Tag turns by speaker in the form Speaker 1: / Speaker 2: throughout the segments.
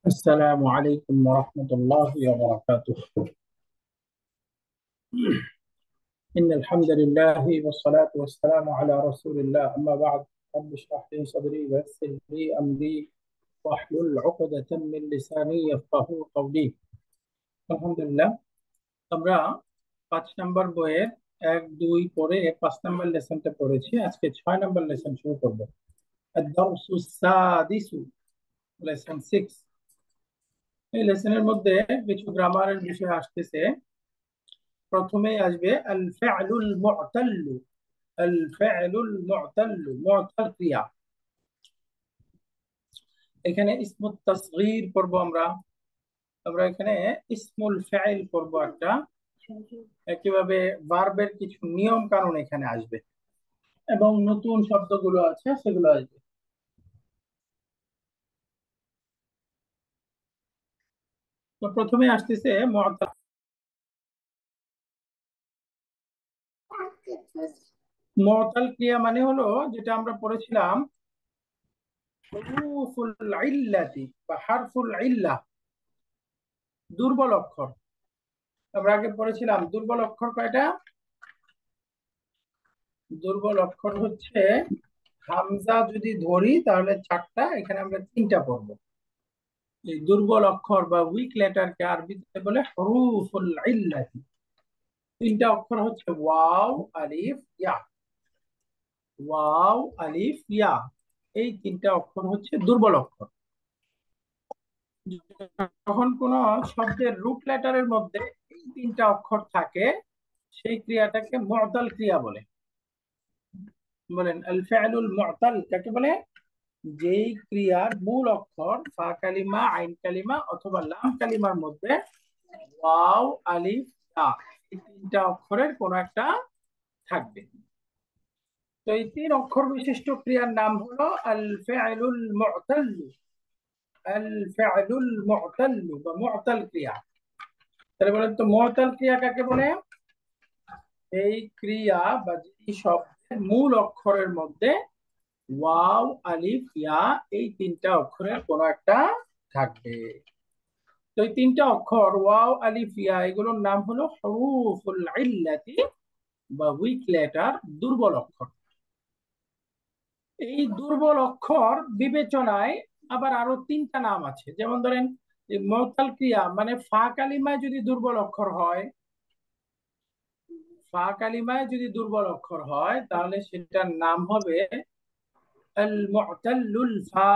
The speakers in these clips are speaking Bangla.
Speaker 1: السلام عليكم ورحمة الله وبركاته. إن الحمد لله والصلاة والسلام على رسول الله، أما بعد. رب اشرح لي صدري ويسر لي أمري واحلل عقدة من لساني يفقهوا قولي. আলহামদুলিল্লাহ, আমরা 5 নম্বর বইয়ের 1 2 পড়ে 5 নম্বর লেসনটা পড়েছি। আজকে 6 নম্বর লেসন শুরু করব। الدرس السادس، লেসন 6। এই লেসনের মধ্যে কিছু গ্রামারের বিষয় আসতেছে। প্রথমে আসবে আল ফা'লুল মু'তাল্লু। আল ফা'লুল মু'তাল্লু, মু'তাল ক্রিয়া। এখানে ইসমুত তাসগীর পড়ব আমরা। আমরা এখানে ইসমুল ফাইল পড়ব একটা। একইভাবে ভার্বের কিছু নিয়ম কানুন এখানে আসবে এবং নতুন শব্দগুলো আছে সেগুলো আসবে। তো প্রথমে আসতেছে মু'তাল। মু'তাল ক্রিয়া মানে হলো যেটা আমরা পড়েছিলাম হুরুফুল ইল্লাতি বা হারফুল ইল্লাহ, দুর্বল অক্ষর। আমরা আগে পড়েছিলাম দুর্বল অক্ষর কয়টা? দুর্বল অক্ষর হচ্ছে হামজা যদি ধরি তাহলে 4টা, এখানে আমরা 3টা পড়বো। এই দুর্বল অক্ষর বা উইক লেটারকে আরবিতে বলে হুরুফুল ইল্লাতি। 3টা অক্ষর হচ্ছে ওয়াও, আলিফ, ইয়া। ওয়াও, আলিফ, ইয়া, এই 3টা অক্ষর হচ্ছে দুর্বল অক্ষর। যখন কোন শব্দের রুট লেটারের মধ্যে এই 3টা অক্ষর থাকে সেই ক্রিয়াটাকে মু'তাল ক্রিয়া বলে। বলেন আল ফা'লুল মু'তাল কাকে বলে? যেই ক্রিয়ার মূল অক্ষর ফা কালিমা, আইন কালিমা অথবা লাম কালিমার মধ্যে ওয়াও, আলিফ, তা, এই 3টা অক্ষরের কোন একটা থাকবে। তো এই 3 অক্ষর বিশিষ্ট ক্রিয়ার নাম হলো আল ফা'লুল মু'তাল্লু। আল ফা'লুল মু'তাল্লু বা মু'তাল ক্রিয়া। তাহলে বলেন তো মু'তাল ক্রিয়া কাকে বলে? এই ক্রিয়া বা যেই শব্দের মূল অক্ষরের মধ্যে ওয়াও, আলিফ, ইয়া, এই 3টা অক্ষরের কোন একটা থাকবে। তো এই 3টা অক্ষর ওয়াও, আলিফ, ইয়া এগুলোর নাম হলো হুরুফুল ইল্লাতি বা উইক লেটার, দুর্বল অক্ষর। এই দুর্বল অক্ষর বিবেচনায় আবার আরো 3টা নাম আছে। যেমন ধরেন এই মু'তাল ক্রিয়া মানে ফা কালিমায় যদি দুর্বল অক্ষর হয়, ফা কালিমায় যদি দুর্বল অক্ষর হয় তাহলে সেটার নাম হবে আল মু'তাল্লুল ফা।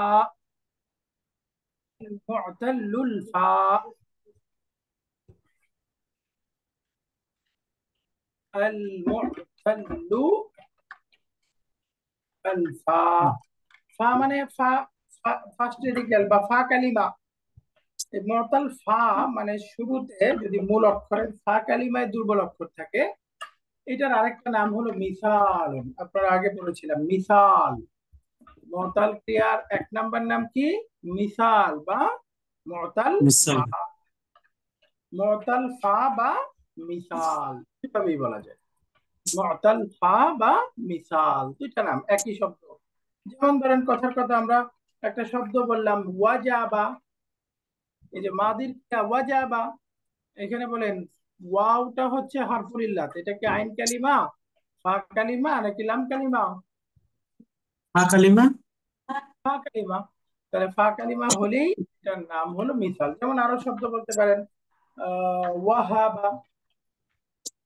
Speaker 1: মু'তাল্লুল ফা, আল মু'তাল্লু আল ফা। ফা মানে ফা, ফার্স্ট রেডিক্যাল বা ফা কালিমা। এই মু'তাল ফা মানে শুরুতে যদি মূল অক্ষরের ফা কালিমায় দুর্বল অক্ষর থাকে, এটার আরেকটা নাম হলো মিসাল। আপনারা আগে পড়েছিলাম মিসাল। মু'তাল ক্রিয়ার 1 নাম্বার নাম কি? মিসাল বা মু'তাল
Speaker 2: মিসাল।
Speaker 1: ফা। মু'তাল ফা বা মিসাল, এভাবেই বলা যায়। মু'তাল ফা বা মিসাল, 2টা নাম একই শব্দ। যেমন ধরেন কথার কথা আমরা একটা শব্দ বললাম ওয়াজাবা। এই যে মাদির ক্রিয়া ওয়াজাবা, এখানে বলেন ওয়াওটা হচ্ছে হারফুল ইল্লাত। এটা কি আইন কালিমা, ফা কালিমা নাকি লাম কালিমা?
Speaker 2: ফা কালিমা।
Speaker 1: ফা কালিমা। তাহলে ফা কালিমা হলেই এটার নাম হলো মিসাল। যেমন আরো শব্দ বলতে পারেন ওয়াহাবা,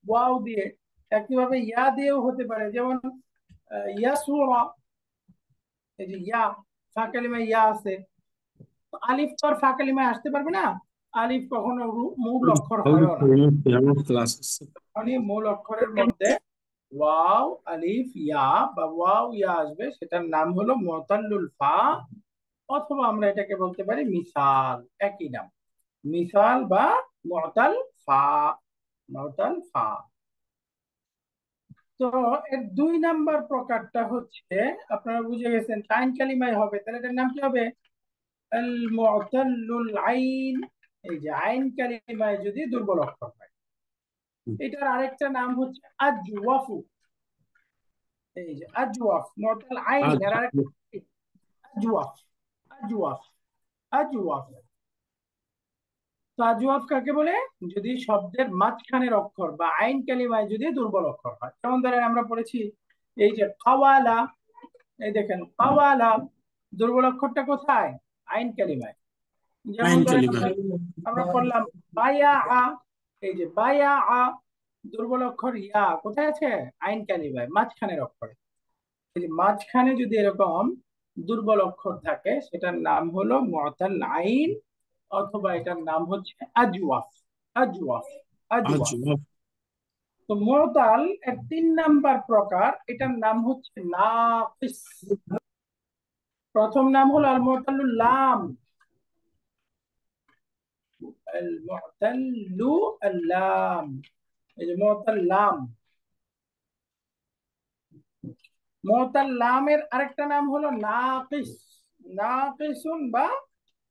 Speaker 1: ওয়াও দিয়ে। একইভাবে ইয়া দিয়েও হতে পারে, যেমন ইয়াসুরা। এই যে ইয়া, ফা কালিমায় ইয়া আছে। তো আলিফ তো আর ফা কালিমায় আসতে পারবে না। আলিফ কখনো মূল অক্ষর হয় না।
Speaker 2: আমার ক্লাস আছে।
Speaker 1: মানে মূল অক্ষরের মধ্যে ওয়াও, আলিফ, ইয়া বা ওয়াও, ইয়া আসবে, সেটার নাম হলো মু'তাল্লুল ফা, অথবা আমরা এটাকে বলতে পারি মিসাল। একই নাম, মিসাল বা মু'তাল ফা। মু'তাল ফা। তো এর 2 নাম্বার প্রকারটা হচ্ছে, আপনারা বুঝে গেছেন আইন কালিমায় হবে, তাহলে এটার নাম কি হবে? আল মু'তাল্লুল আইন। এই যে আইন কালিমায় যদি দুর্বল অক্ষর হয়, এটার আরেকটা নাম হচ্ছে আজওয়াফু। এই যে আজওয়াফ, মু'তাল আইন
Speaker 2: আজ
Speaker 1: এর আরেকটা আজওয়াফ। আজওয়াফ, আজওয়াফ। তো আজওয়াফ কাকে বলে? যদি শব্দের মাঝখানের অক্ষর বা আইন কালিমায় যদি দুর্বল অক্ষর হয়। যেমন ধরেন আমরা পড়েছি এই যে কাওয়ালা, এই দেখেন কাওয়ালা, দুর্বল অক্ষরটা কোথায়? আইন কালিমায়। যেমন
Speaker 2: আইন
Speaker 1: ধরেন
Speaker 2: কালিমা।
Speaker 1: আমরা আমরা পড়লাম বায়া আ, এই যে বায়া আ, দুর্বল অক্ষর ইয়া কোথায় আছে? আইন কালিমায় মাঝখানের অক্ষরে। এই যে মাঝখানে যদি এরকম দুর্বল অক্ষর থাকে সেটার নাম হলো মুআতাল আইন, অথবা এটার নাম হচ্ছে আজওয়াফ। আজওয়াফ, আজওয়াফ।
Speaker 2: আজওয়াব।
Speaker 1: তো মুআতাল এর 3 নাম্বার প্রকার, এটার নাম হচ্ছে নাকিস। প্রথম নাম হলো আল মুআতালুল লাম, আল মুআতাল্লু আল লাম, এই যে মুআতাল লাম। মুআতাল লামের আরেকটা নাম হলো নাকিস, নাকিসুন বা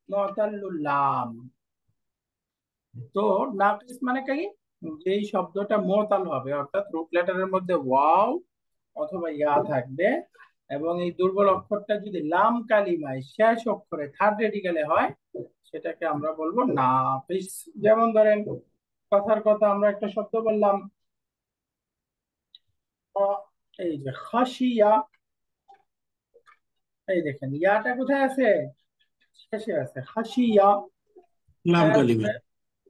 Speaker 1: মুআতাল্লুল লাম। তো নাকিস মানে কি? যেই শব্দটা মুআতাল হবে, অর্থাৎ রুট লেটারের মধ্যে ওয়াও অথবা ইয়া থাকবে, এবং এই দুর্বল অক্ষরটা যদি লাম কালিমায় শেষ অক্ষরে থার্ড রেডিকেলে হয়, সেটাকে আমরা বলবো নাকিস। যেমন ধরেন কথার কথা আমরা একটা শব্দ বললাম এই যে খাসিয়া, এই দেখেন ইয়াটা কোথায় আছে? শেষে আছে, খাসিয়া।
Speaker 2: লাম কালিমা।
Speaker 1: এরপরে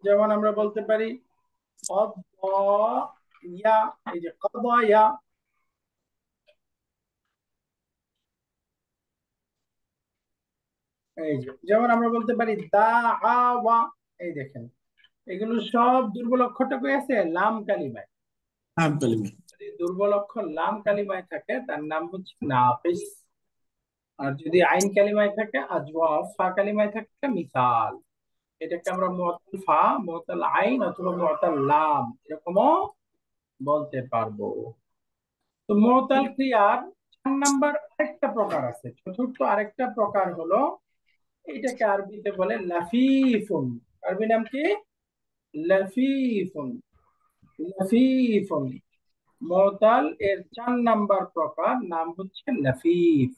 Speaker 1: যেমন আমরা বলতে পারি কদয়া, এই যে কদয়া। এই যে যেমন আমরা বলতে পারি দাআওয়া, এই দেখেন এগুলো সব দুর্বল অক্ষরটা কই আছে? লাম কালিমায়।
Speaker 2: লাম কালিমা।
Speaker 1: যদি দুর্বল অক্ষর লাম কালিমায় থাকে তার নাম হচ্ছে নাকিস। আর যদি আইন কালিমায় থাকে আজওয়াফ, ফা কালিমায় থাকে মিসাল। এটাকে আমরা মুআত্তাল ফা, মুআত্তাল আইন অথবা মুআত্তাল লাম এরকমও বলতে পারবো। তো মুআত্তাল ক্রিয়ার 4 নাম্বার আরেকটা প্রকার আছে, চতুর্থ আরেকটা প্রকার হলো, এটাকে আরবিতে বলে লাফিফুন। আরবি নাম কি? লাফিফুন, লাফিফুন। মুআত্তাল এর 4 নাম্বার প্রকার নাম হচ্ছে লাফিফ।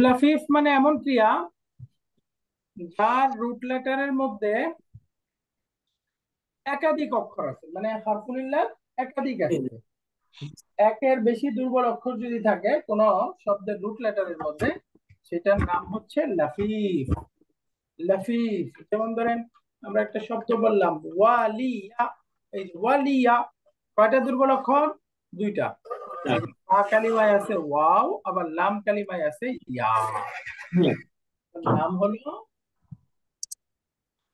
Speaker 1: লাফিফ মানে এমন ক্রিয়া যার রুট লেটারের মধ্যে একাধিক অক্ষর আছে, মানে হারফুলিল্লাহ একাধিক আছে। একের বেশি দুর্বল অক্ষর যদি থাকে কোন শব্দের রুট লেটারের মধ্যে, সেটার নাম হচ্ছে লাফিফ। লাফিফ। যেমন ধরেন আমরা একটা শব্দ বললাম ওয়ালিয়া, এই যে ওয়ালিয়া, কয়টা দুর্বল অক্ষর? 2টা। এই যে ফা কালিমায় আছে ওয়াও, আবার লাম কালিমায় আছে ইয়া। নাম হলো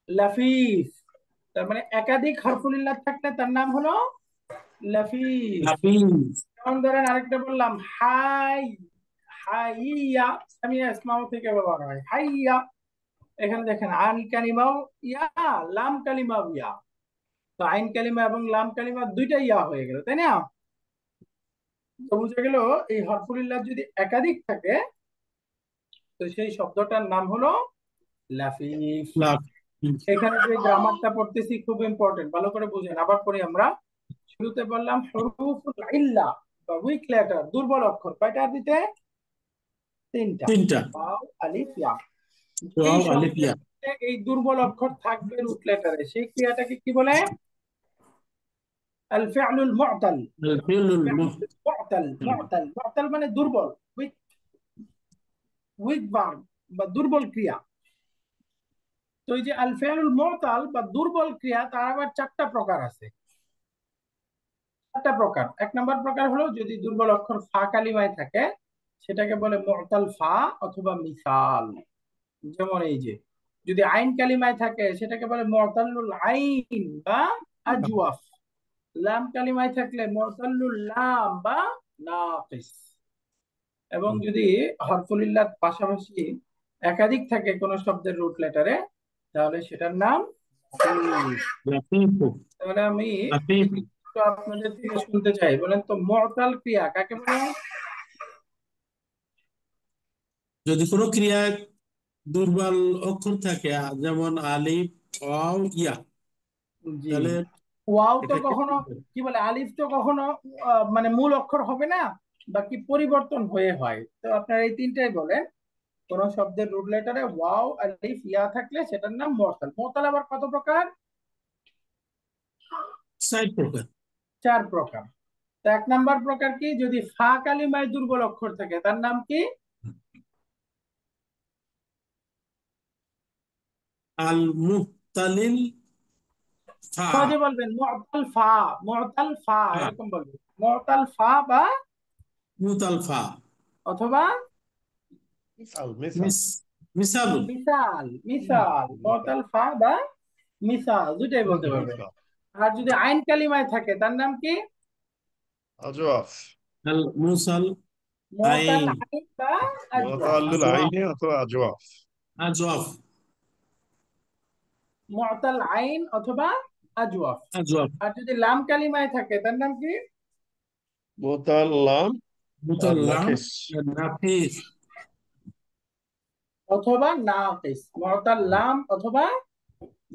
Speaker 1: লাফিফ। তার মানে একাধিক হরফুলিল্লাহ থাকলে তার নাম হলো লাফিফ।
Speaker 2: লাফিজ।
Speaker 1: যেমন ধরেন আরেকটা বললাম হাই, হাইয়া, আমি ইসমাও থেকে ব্যবহার হয় হাইয়া। এখানে দেখেন আইন কালিমাও ইয়া, লাম কালিমাও ইয়া। তো আইন কালিমা এবং লাম কালিমা দুইটা ইয়া হয়ে গেল, তাই না? তো বুঝা গেল এই হরফুলিল্লাহ যদি একাধিক থাকে তো সেই শব্দটার নাম হলো লাফিফ।
Speaker 2: লাফিজ।
Speaker 1: এখানে যে গ্রামারটা পড়তেছি খুব ইম্পর্টেন্ট, ভালো করে বুঝেন। আবার পড়ি আমরা। শুরুতে বললাম হুরুফুল ইল্লা বা উইক লেটার, দুর্বল অক্ষর কয়টা দিতে? 3টা,
Speaker 2: 3টা।
Speaker 1: ওয়াও আলিফ ইয়া। এই
Speaker 2: ওয়াও আলিফ
Speaker 1: শব্দের
Speaker 2: ইয়া।
Speaker 1: মধ্যে এই দুর্বল অক্ষর থাকবে রুট লেটারে, সেই ক্রিয়াটাকে কি বলে? আল ফিআলুল মুআতাল।
Speaker 2: আল ফিলুল
Speaker 1: মুআতাল, মুআতাল, মুআতাল মানে দুর্বল, উইক, উইক ভার্ব বা দুর্বল ক্রিয়া। তো এই যে আল ফিআলুল মুআতাল বা দুর্বল ক্রিয়া, তার আবার 4টা প্রকার আছে। 4টা প্রকার। 1 নাম্বার প্রকার হলো যদি দুর্বল অক্ষর ফা কালিমায় থাকে, সেটাকে বলে মুআতাল ফা অথবা মিসাল। যেমন এই যে যদি আইন কালিমায় থাকে সেটাকে বলে মুআতাল্লুল আইন বা আজওয়াফ। লাম কালিমায় থাকলে মুআতাল্লুল লাম বা নাকিস। এবং যদি হরফুলিল্লাহর পাশাপাশি একাধিক থাকে কোন শব্দের রুট লেটারে, তাহলে সেটার নাম লাফিফ।
Speaker 2: লাফিফ।
Speaker 1: তাহলে আমি
Speaker 2: লাফিফ।
Speaker 1: একটু আপনাদের থেকে শুনতে চাই, বলেন তো মুআতাল ক্রিয়া কাকে বলে?
Speaker 2: যদি কোনো ক্রিয়ায় দুর্বল অক্ষর থাকে, যেমন আলিফ, ওয়াও, ইয়া,
Speaker 1: জি।
Speaker 2: তাহলে
Speaker 1: ওয়াও তো
Speaker 2: এটাকে
Speaker 1: কখনো কি বলে, আলিফ তো কখনো মানে মূল অক্ষর হবে না, বাকি পরিবর্তন হয়ে হয়। তো আপনার এই 3টাই বলেন। কোন শব্দের রুট লেটারে ওয়াও আলিফ ইয়া থাকলে সেটার নাম মুআত্তাল। মুআত্তাল আবার কত প্রকার?
Speaker 2: 4 প্রকার।
Speaker 1: 4 প্রকার। তো 1 নাম্বার প্রকার কি? যদি ফা কালিমায় দুর্বল অক্ষর থাকে তার নাম কি?
Speaker 2: আল মুহতালিল ফা।
Speaker 1: সহজে বলবেন মুআত্তাল ফা। মুআত্তাল ফা
Speaker 2: ফা।
Speaker 1: এরকম বলবেন। মুআত্তাল ফা বা
Speaker 2: মুতাল ফা।
Speaker 1: অথবা
Speaker 3: মিসাল মিসাল
Speaker 2: মিস মিসালুন।
Speaker 1: মিসাল। মিসাল মুআত্তাল ফা বা মিসাল দুটাই বলতে পারবেন।
Speaker 3: মিসাল
Speaker 1: আর যদি আইন কালিমায় থাকে তার নাম কি?
Speaker 3: আজওয়াফ
Speaker 2: আল মুসাল
Speaker 1: মুআত্তাল
Speaker 2: আইন
Speaker 1: আইন বা আজওয়াফ।
Speaker 3: মুতাআল্লিল
Speaker 2: আজওয়াফ।
Speaker 3: আইনি অথবা আজওয়াফ
Speaker 2: আজওয়াফ।
Speaker 1: মুআত্তাল আইন অথবা আজওয়াফ।
Speaker 2: আজওয়াফ।
Speaker 1: আর যদি লাম কালিমায় থাকে তার নাম কি?
Speaker 3: মুতাল্লাম
Speaker 2: মুতাল্লাম
Speaker 3: নাকিস
Speaker 2: নাফিস।
Speaker 1: অথবা নাকিস। মুআত্তাল লাম অথবা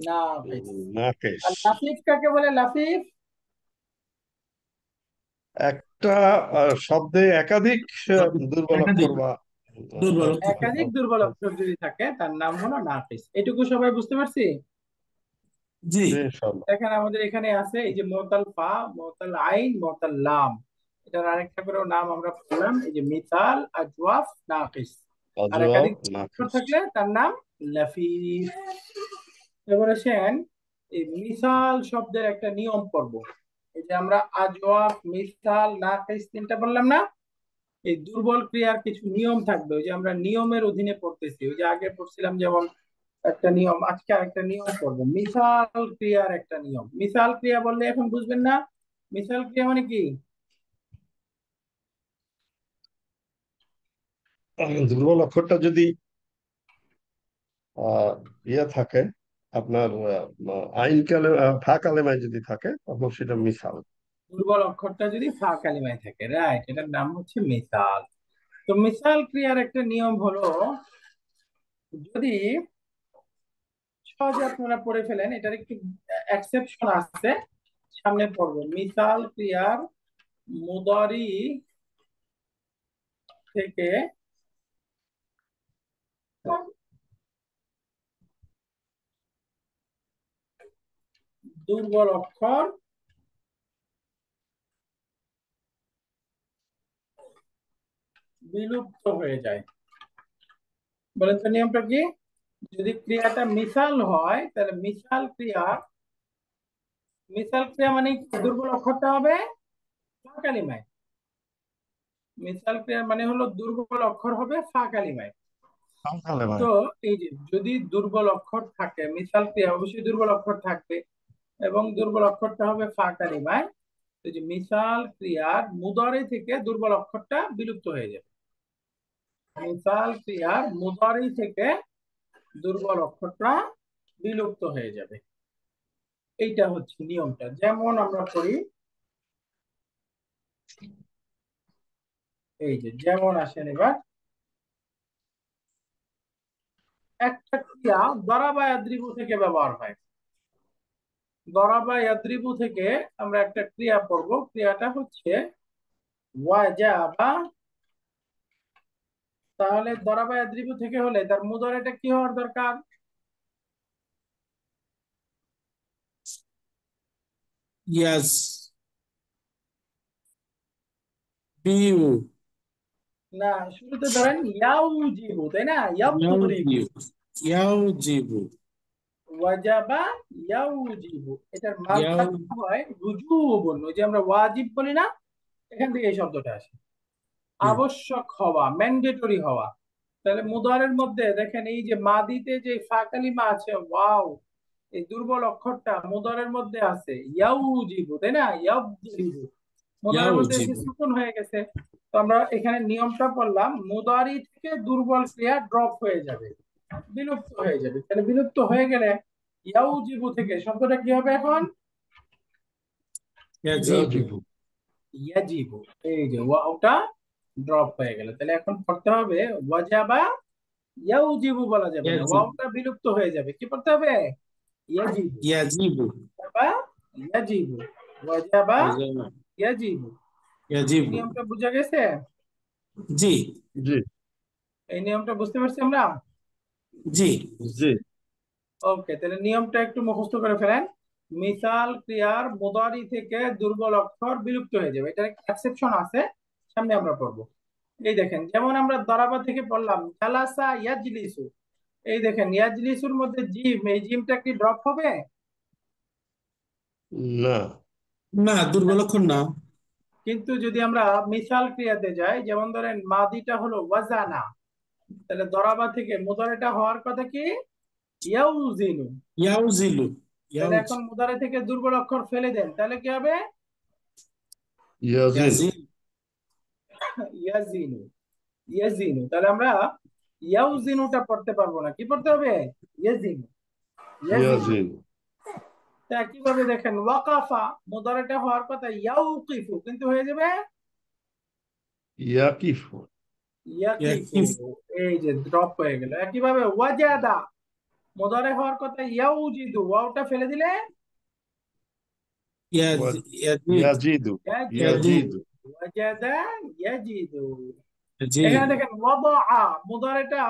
Speaker 1: নাকিস।
Speaker 3: নাকিস
Speaker 1: আর লাফিফ কাকে বলে? লাফিফ
Speaker 3: একটা শব্দে একাধিক দুর্বল
Speaker 2: একাধিক
Speaker 3: অক্ষর বা
Speaker 2: দুর্বল।
Speaker 1: একাধিক দুর্বল অক্ষর যদি থাকে তার নাম হলো নাকিস। এটুকু সবাই বুঝতে পারছি?
Speaker 2: জি।
Speaker 3: জি ইনশাআল্লাহ।
Speaker 1: দেখেন আমাদের এখানে আছে এই যে মুআত্তাল ফা, মুআত্তাল আইন, মুআত্তাল লাম। এটার আরেকটা করে নাম আমরা বললাম, এই যে মিসাল, আজওয়াফ, নাকিস। আর
Speaker 3: আজওয়াফ
Speaker 1: একাধিক অক্ষর
Speaker 3: নাকিস
Speaker 1: থাকলে তার নাম লাফিফ। এবার আসেন এই মিসাল শব্দের একটা নিয়ম পড়ব। এই যে আমরা আজওয়াফ, মিসাল, নাকিস তিনটা বললাম না? এই দুর্বল ক্রিয়ার কিছু নিয়ম থাকবে, ওই যে আমরা নিয়মের অধীনে পড়তেছি। ওই যে আগে পড়ছিলাম যেমন একটা নিয়ম, আজকে আরেকটা নিয়ম পড়বো। মিসাল ক্রিয়ার একটা নিয়ম। মিসাল ক্রিয়া বললে এখন বুঝবেন না? মিসাল ক্রিয়া মানে কি?
Speaker 3: দুর্বল অক্ষরটা যদি আহ ইয়ে থাকে আপনার আইন কালে ফা কালেমায় যদি থাকে তখন সেটা মিসাল।
Speaker 1: দুর্বল অক্ষরটা যদি ফা কালিমায় থাকে, রাইট, এটার নাম হচ্ছে মিসাল। তো মিসাল ক্রিয়ার একটা নিয়ম হলো, যদি সহজে আপনারা পড়ে ফেলেন, এটার একটু এক্সেপশন আছে, সামনে পড়বো। মিসাল ক্রিয়ার মুদারি থেকে দুর্বল অক্ষর বিলুপ্ত হয়ে যায়। বলেন তো নিয়মটা কি? যদি ক্রিয়াটা মিসাল হয় তাহলে মিসাল ক্রিয়া মানে কি? দুর্বল অক্ষরটা হবে ফা কালিমায়। মিসাল ক্রিয়া মানে হলো দুর্বল অক্ষর হবে ফা কালিমায়।
Speaker 3: ফা কালেমায়
Speaker 1: তো এই যে যদি দুর্বল অক্ষর থাকে, মিসাল ক্রিয়া অবশ্যই দুর্বল অক্ষর থাকবে, এবং দুর্বল অক্ষরটা হবে ফা কালিমায়। তো এই যে মিসাল ক্রিয়ার মুদারি থেকে দুর্বল অক্ষরটা বিলুপ্ত হয়ে যাবে। মিসাল ক্রিয়ার মুদারি থেকে দুর্বল অক্ষরটা বিলুপ্ত হয়ে যাবে। এইটা হচ্ছে নিয়মটা। যেমন আমরা করি, এই যে যেমন আসেন এবার, একটা ক্রিয়া দরাবা ইয়াদরিবু থেকে ব্যবহার হয়। দরাবা ইয়াদরিবু থেকে আমরা একটা ক্রিয়া পড়বো। ক্রিয়াটা হচ্ছে ওয়াজাবা। তাহলে দরাবা ইয়াদরিবু থেকে হলে তার মুদারিটা কি হওয়ার দরকার?
Speaker 2: ইয়াস বিউ।
Speaker 1: না, শুরুতে ধরেন ইয়াউজিবু, তাই না? ইয়াদরিবু।
Speaker 2: ইয়াউজিবু। ইয়াউজিবু।
Speaker 1: ওয়াজাবা ইয়াউজিবু, এটার
Speaker 2: ইয়াউ।
Speaker 1: মাঝখানে হয় রুজুবুন। ওই যে আমরা ওয়াজিব বলি না, এখান থেকে এই শব্দটা আসে। আবশ্যক হওয়া, ম্যান্ডেটরি হওয়া। তাহলে মুদারের মধ্যে দেখেন এই যে মাদিতে যে ফা কালিমা আছে ওয়াও, এই দুর্বল অক্ষরটা মুদারের মধ্যে আছে ইয়াউজিবু, তাই না? ইয়াউজিবু মুদারের মধ্যে এসে
Speaker 2: ইয়াউজিবু।
Speaker 1: সুকুন হয়ে গেছে। তো আমরা এখানে নিয়মটা পড়লাম, মুদারি থেকে দুর্বল ক্রিয়া ড্রপ হয়ে যাবে, বিলুপ্ত হয়ে যাবে। তাহলে বিলুপ্ত হয়ে গেলে ইয়াউজিবু থেকে শব্দটা কি হবে এখন?
Speaker 2: ইয়াজিবু।
Speaker 3: ইয়াজিবু
Speaker 1: ইয়াজিবু। এই যে ওয়াওটা ড্রপ হয়ে গেল। তাহলে এখন পড়তে হবে ওয়াজাবা ইয়াউজিবু, বলা যাবে না,
Speaker 2: ইয়াজিবু।
Speaker 1: ওয়াওটা বিলুপ্ত হয়ে যাবে। কি পড়তে হবে? ইয়াজিবু।
Speaker 2: ইয়াজিবু।
Speaker 1: ওয়াজাবা ইয়াজিবু। ওয়াজাবা
Speaker 2: ইয়াজিবু।
Speaker 1: ইয়াজিবু। এই
Speaker 2: ইয়াজিবু।
Speaker 1: নিয়মটা বোঝা গেছে?
Speaker 2: জি।
Speaker 3: জি
Speaker 1: এই নিয়মটা বুঝতে পারছি আমরা?
Speaker 2: জি।
Speaker 3: জি।
Speaker 1: ওকে, তাহলে নিয়মটা একটু মুখস্থ করে ফেলেন। মিসাল ক্রিয়ার মুদারি থেকে দুর্বল অক্ষর বিলুপ্ত হয়ে যাবে, এটার একটা এক্সেপশন আছে, সামনে আমরা পড়বো। এই দেখেন, যেমন আমরা দারাবা থেকে পড়লাম জালাসা ইয়াজলিসু, এই দেখেন ইয়াজলিসুর মধ্যে জিম, এই জিমটা কি ড্রপ হবে?
Speaker 3: না।
Speaker 2: না, দুর্বল অক্ষর না।
Speaker 1: কিন্তু যদি আমরা মিসাল ক্রিয়াতে যাই, যেমন ধরেন মাদিটা হলো ওয়াজানা, তাহলে দরাবা থেকে মুদারিটা হওয়ার কথা কি? ইয়াউজিনু।
Speaker 2: ইয়াউজিলু।
Speaker 1: তাহলে
Speaker 2: ইয়াউজ।
Speaker 1: এখন মুদারি থেকে দুর্বল অক্ষর ফেলে দেন, তাহলে কি হবে?
Speaker 3: ইয়াজিন।
Speaker 2: ইয়াজিল।
Speaker 1: ইয়াজিনু। ইয়াজিনু, তাহলে আমরা ইয়াউজিনুটা পড়তে পারবো না, কি পড়তে হবে? ইয়াজিনু। ইয়াজিনু।
Speaker 3: ইয়াজিন।
Speaker 1: তা কিভাবে দেখেন, ওয়াকাফা মুদারিটা হওয়ার কথা ইয়াউকিফু, কিন্তু হয়ে যাবে
Speaker 3: ইয়াকিফু।
Speaker 1: ইয়াকিফু।
Speaker 2: ইয়াকিফ।
Speaker 1: এই যে ড্রপ হয়ে গেল। একইভাবে ওয়াজাদা মুদারি হওয়ার কথা ইয়াউজিদু, ওয়াওটা ফেলে দিলে
Speaker 2: ইয়াজিদ।
Speaker 3: ইয়াজিদু।
Speaker 1: ইয়াজিদু।
Speaker 2: ইয়াজিদ।
Speaker 3: ইয়াজিদু।
Speaker 1: ওয়াজাদা ইয়াজিদু। এখানে
Speaker 2: ইয়াজিদ।
Speaker 1: দেখেন ওয়াদাআ মুদারিটা,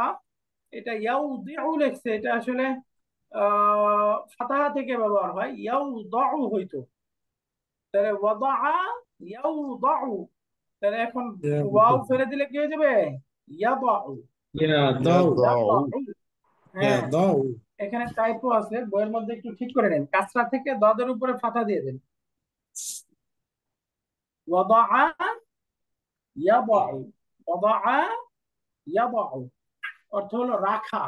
Speaker 1: এটা ইয়াউদিউ লেখছে, এটা আসলে ফাতাহা থেকে ব্যবহার হয়, ইয়াউদাউ হইতো, তাহলে ওয়াদাআ ইয়াউদাউ, তাহলে এখন ওয়াও ফেলে দিলে কি হয়ে যাবে? ইয়াদাউ।
Speaker 2: ইয়াদাউ।
Speaker 3: ইয়াদাউ।
Speaker 1: ইয়াদাউ। হ্যাঁ,
Speaker 2: ইয়াদাউ।
Speaker 1: এখানে টাইপও আছে, বইয়ের মধ্যে একটু ঠিক করে নেন, কাসরা থেকে দাদের উপরে ফাতা দিয়ে দেন। ওয়াদাআ ইয়াদাউ, ওয়াদাআ ইয়াদাউ অর্থ হলো রাখা,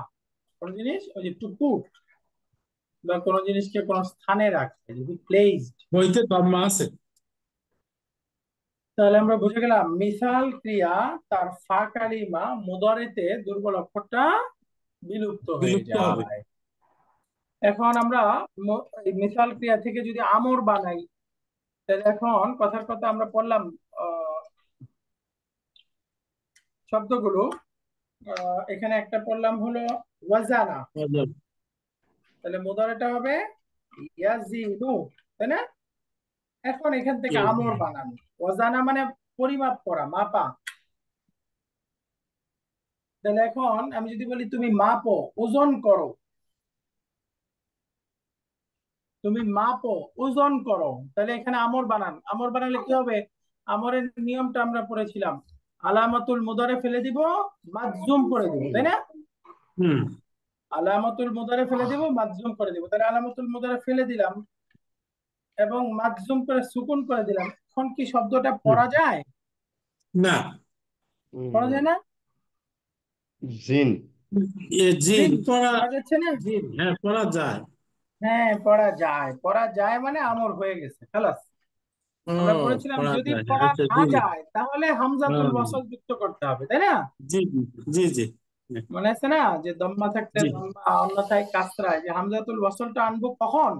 Speaker 1: কোন জিনিস, ওই যে টু পুট, বা কোন জিনিসকে কোন স্থানে রাখা, যদি প্লেসড।
Speaker 2: বইতে দম্মা আছে।
Speaker 1: তাহলে আমরা বুঝে গেলাম মিসাল ক্রিয়া তার ফা কালিমা মুদারিতে দুর্বল অক্ষরটা বিলুপ্ত হয়ে
Speaker 2: বিলুপ্ত হবে।
Speaker 1: যায়। এখন আমরা এই মিসাল ক্রিয়া থেকে যদি আমর বানাই, তাহলে এখন কথার কথা আমরা পড়লাম শব্দগুলো, এখানে একটা পড়লাম হলো ওয়াজানা,
Speaker 2: আজাব।
Speaker 1: তাহলে মুদারিটা হবে ইয়াজিনু, তাই না? এখন এখান থেকে আমর
Speaker 2: ইয়াজিদ।
Speaker 1: বানানো, ওয়াজানা মানে পরিমাপ করা, মাপা। তাহলে এখন আমি যদি বলি তুমি মাপো, ওজন করো, তুমি মাপো ওজন করো, তাহলে এখানে আমর বানান। আমর বানালে কি হবে? আমরের নিয়মটা আমরা পড়েছিলাম, আলামাতুল মুদারে ফেলে দিব, মাজজুম করে দিব, তাই না?
Speaker 2: হুম।
Speaker 1: আলামাতুল মুদারে ফেলে দিব, মাজজুম করে দিব, তাহলে আলামাতুল মুদারে ফেলে দিলাম এবং মাজজুম করে সুকুন করে দিলাম, এখন কি শব্দটা পড়া যায়?
Speaker 2: না।
Speaker 1: পড়া যায় না?
Speaker 3: জিন।
Speaker 2: জিন
Speaker 1: জিন
Speaker 2: পড়া।
Speaker 1: পড়া যাচ্ছে না?
Speaker 2: জিন, হ্যাঁ, পড়া যায়।
Speaker 1: হ্যাঁ পড়া যায়, পড়া যায় মানে আমর হয়ে গেছে, খালাস।
Speaker 2: ও,
Speaker 1: আমরা পড়েছিলাম
Speaker 2: পড়া
Speaker 1: যদি
Speaker 2: যায়, হ্যাঁ,
Speaker 1: পড়া
Speaker 2: আচ্ছা,
Speaker 1: না
Speaker 2: জি।
Speaker 1: যায় তাহলে হামজাতুল
Speaker 2: হ্যাঁ,
Speaker 1: ওয়াসল যুক্ত করতে হবে, তাই না?
Speaker 2: জি জি জি জি। হ্যাঁ,
Speaker 1: মনে আছে না যে দম্মা থাকতে
Speaker 2: জি
Speaker 1: দম্মা, অন্যথায় কাসরায়, যে হামজাতুল ওয়াসলটা আনবো কখন?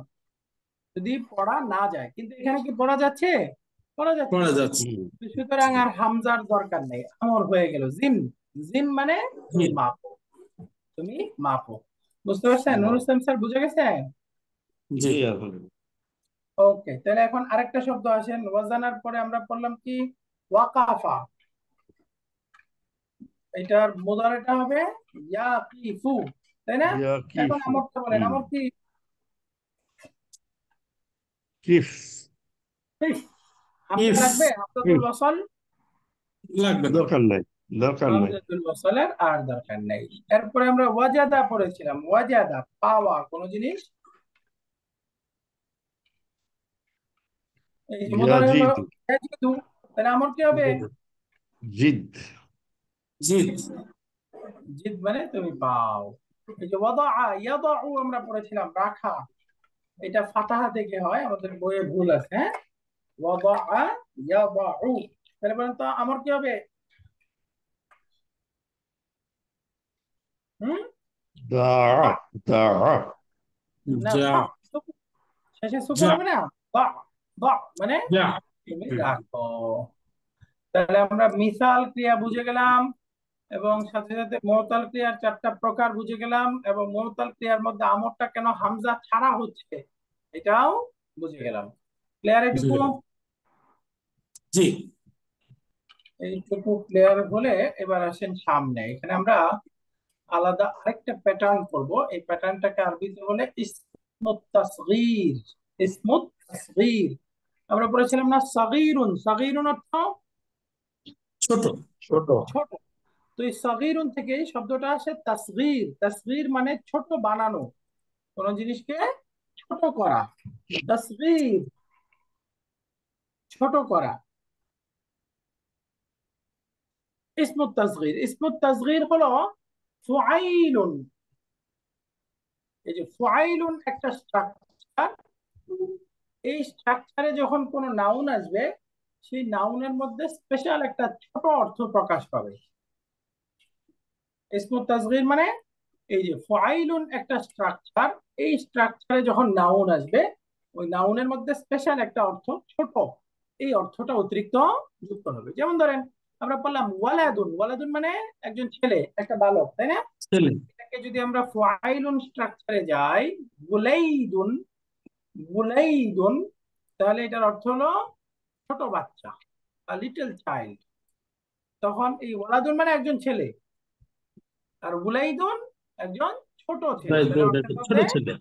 Speaker 1: যদি পড়া না যায়। কিন্তু এখানে কি পড়া যাচ্ছে? পড়া যাচ্ছে।
Speaker 2: পড়া যাচ্ছে।
Speaker 1: সুতরাং আর হামজার দরকার নেই, আমর হয়ে গেল জিম। জিম মানে তুমি
Speaker 2: জিন।
Speaker 1: মাপো, তুমি মাপো। বুঝতে পারছেন নুরুল ইসলাম স্যার, বুঝে গেছে?
Speaker 2: জি।
Speaker 3: জি আলহামদুলিল্লাহ।
Speaker 1: ওকে, তাহলে এখন আরেকটা শব্দ আসেন, ওয়াজানার পরে আমরা পড়লাম কি? ওয়াকাফা, এটার মুদারিটা হবে ইয়াকিফু, তাই না? এখন
Speaker 3: ইয়াকিফু।
Speaker 1: আমরটা বলেন, আমর কি?
Speaker 3: কিফ।
Speaker 1: ইফ। হামজা
Speaker 2: ইফ।
Speaker 1: লাগবে, হামজাতুল
Speaker 3: কিফ।
Speaker 1: ওয়াসল?
Speaker 2: লাগবে না।
Speaker 3: দরকার নাই। দরকার নাই।
Speaker 1: হামজাতুল ওয়াসলের আর দরকার নেই। এরপরে আমরা ওয়াজাদা পড়েছিলাম, ওয়াজাদা পাওয়া কোন জিনিস, এই যে মুদারি হলো
Speaker 3: ইয়াজিদু।
Speaker 1: ইয়াজিদু, তাহলে আমর কি হবে?
Speaker 3: জিদ।
Speaker 2: জিদ।
Speaker 1: জিদ মানে তুমি পাও। এই যে ওয়াদাআ ইয়াদাউ আমরা পড়েছিলাম রাখা, এটা ফাতাহা থেকে হয়, আমাদের বইয়ে ভুল আছে, হ্যাঁ? ওয়াদাআ ইয়াদাউ, তাহলে বলেন তো আমর কি হবে? হুম?
Speaker 3: দাআ। দাআ।
Speaker 1: না,
Speaker 2: যা।
Speaker 1: শেষে সুকুন
Speaker 2: যা।
Speaker 1: হবে না? দা, দা মানে
Speaker 2: যা।
Speaker 1: তুমি
Speaker 2: হুম।
Speaker 1: রাখো। তাহলে আমরা মিসাল ক্রিয়া বুঝে গেলাম, এবং সাথে সাথে মুতাল ক্রিয়ার চারটা প্রকার বুঝে গেলাম, এবং মুতাল ক্রিয়ার মধ্যে আমরটা কেন হামজা ছাড়া হচ্ছে এটাও বুঝে গেলাম। ক্লিয়ার
Speaker 2: বুঝে
Speaker 1: এটুকু?
Speaker 2: গেলাম। জি।
Speaker 1: এইটুকু ক্লিয়ার হলে এবার আসেন সামনে। এখানে আমরা আলাদা আরেকটা প্যাটার্ন করব। এই প্যাটার্নটাকে আরবিতে বলে ইসমুত তাসগীর। ইসমুত তাসগীর আমরা পড়েছিলাম না, সাগীরুন। সাগীরুন অর্থ
Speaker 2: ছোট।
Speaker 3: ছোট।
Speaker 1: ছোট। তো এই সাগীরুন থেকে এই শব্দটা আসে তাসগীর। তাসগীর মানে ছোট বানানো, কোন জিনিসকে ছোট করা। তাসগীর, ছোট করা। ইসমুত তাসগীর, ইসমুত তাসগীর হলো ফুআইলুন। এই যে ফুআইলুন একটা স্ট্রাকচার। এই স্ট্রাকচারে যখন কোনো নাউন আসবে, সেই নাউনের মধ্যে স্পেশাল একটা ছোট অর্থ প্রকাশ পাবে। ইসমুত তাসগীর মানে এই যে ফাইলুন একটা স্ট্রাকচার, এই স্ট্রাকচারে যখন নাউন আসবে, ওই নাউনের মধ্যে স্পেশাল একটা অর্থ ছোট, এই অর্থটা অতিরিক্ত যুক্ত হবে। যেমন ধরেন আমরা বললাম ওয়ালাদুন। ওয়ালাদুন মানে একজন ছেলে, একটা বালক, তাই না?
Speaker 2: ছেলে।
Speaker 1: এটাকে যদি আমরা ফাইলুন স্ট্রাকচারে যাই, বুলাইদুন, বুলাইদুন, তাহলে এটার অর্থ হলো ছোট বাচ্চা, লিটল চাইল্ড। তখন এই ওয়ালাদুন মানে একজন ছেলে, আর বুলাইদুন একজন ছোট ছেলে, তাহলে অর্থের
Speaker 2: ছোট
Speaker 1: মধ্যে
Speaker 2: ছেলে।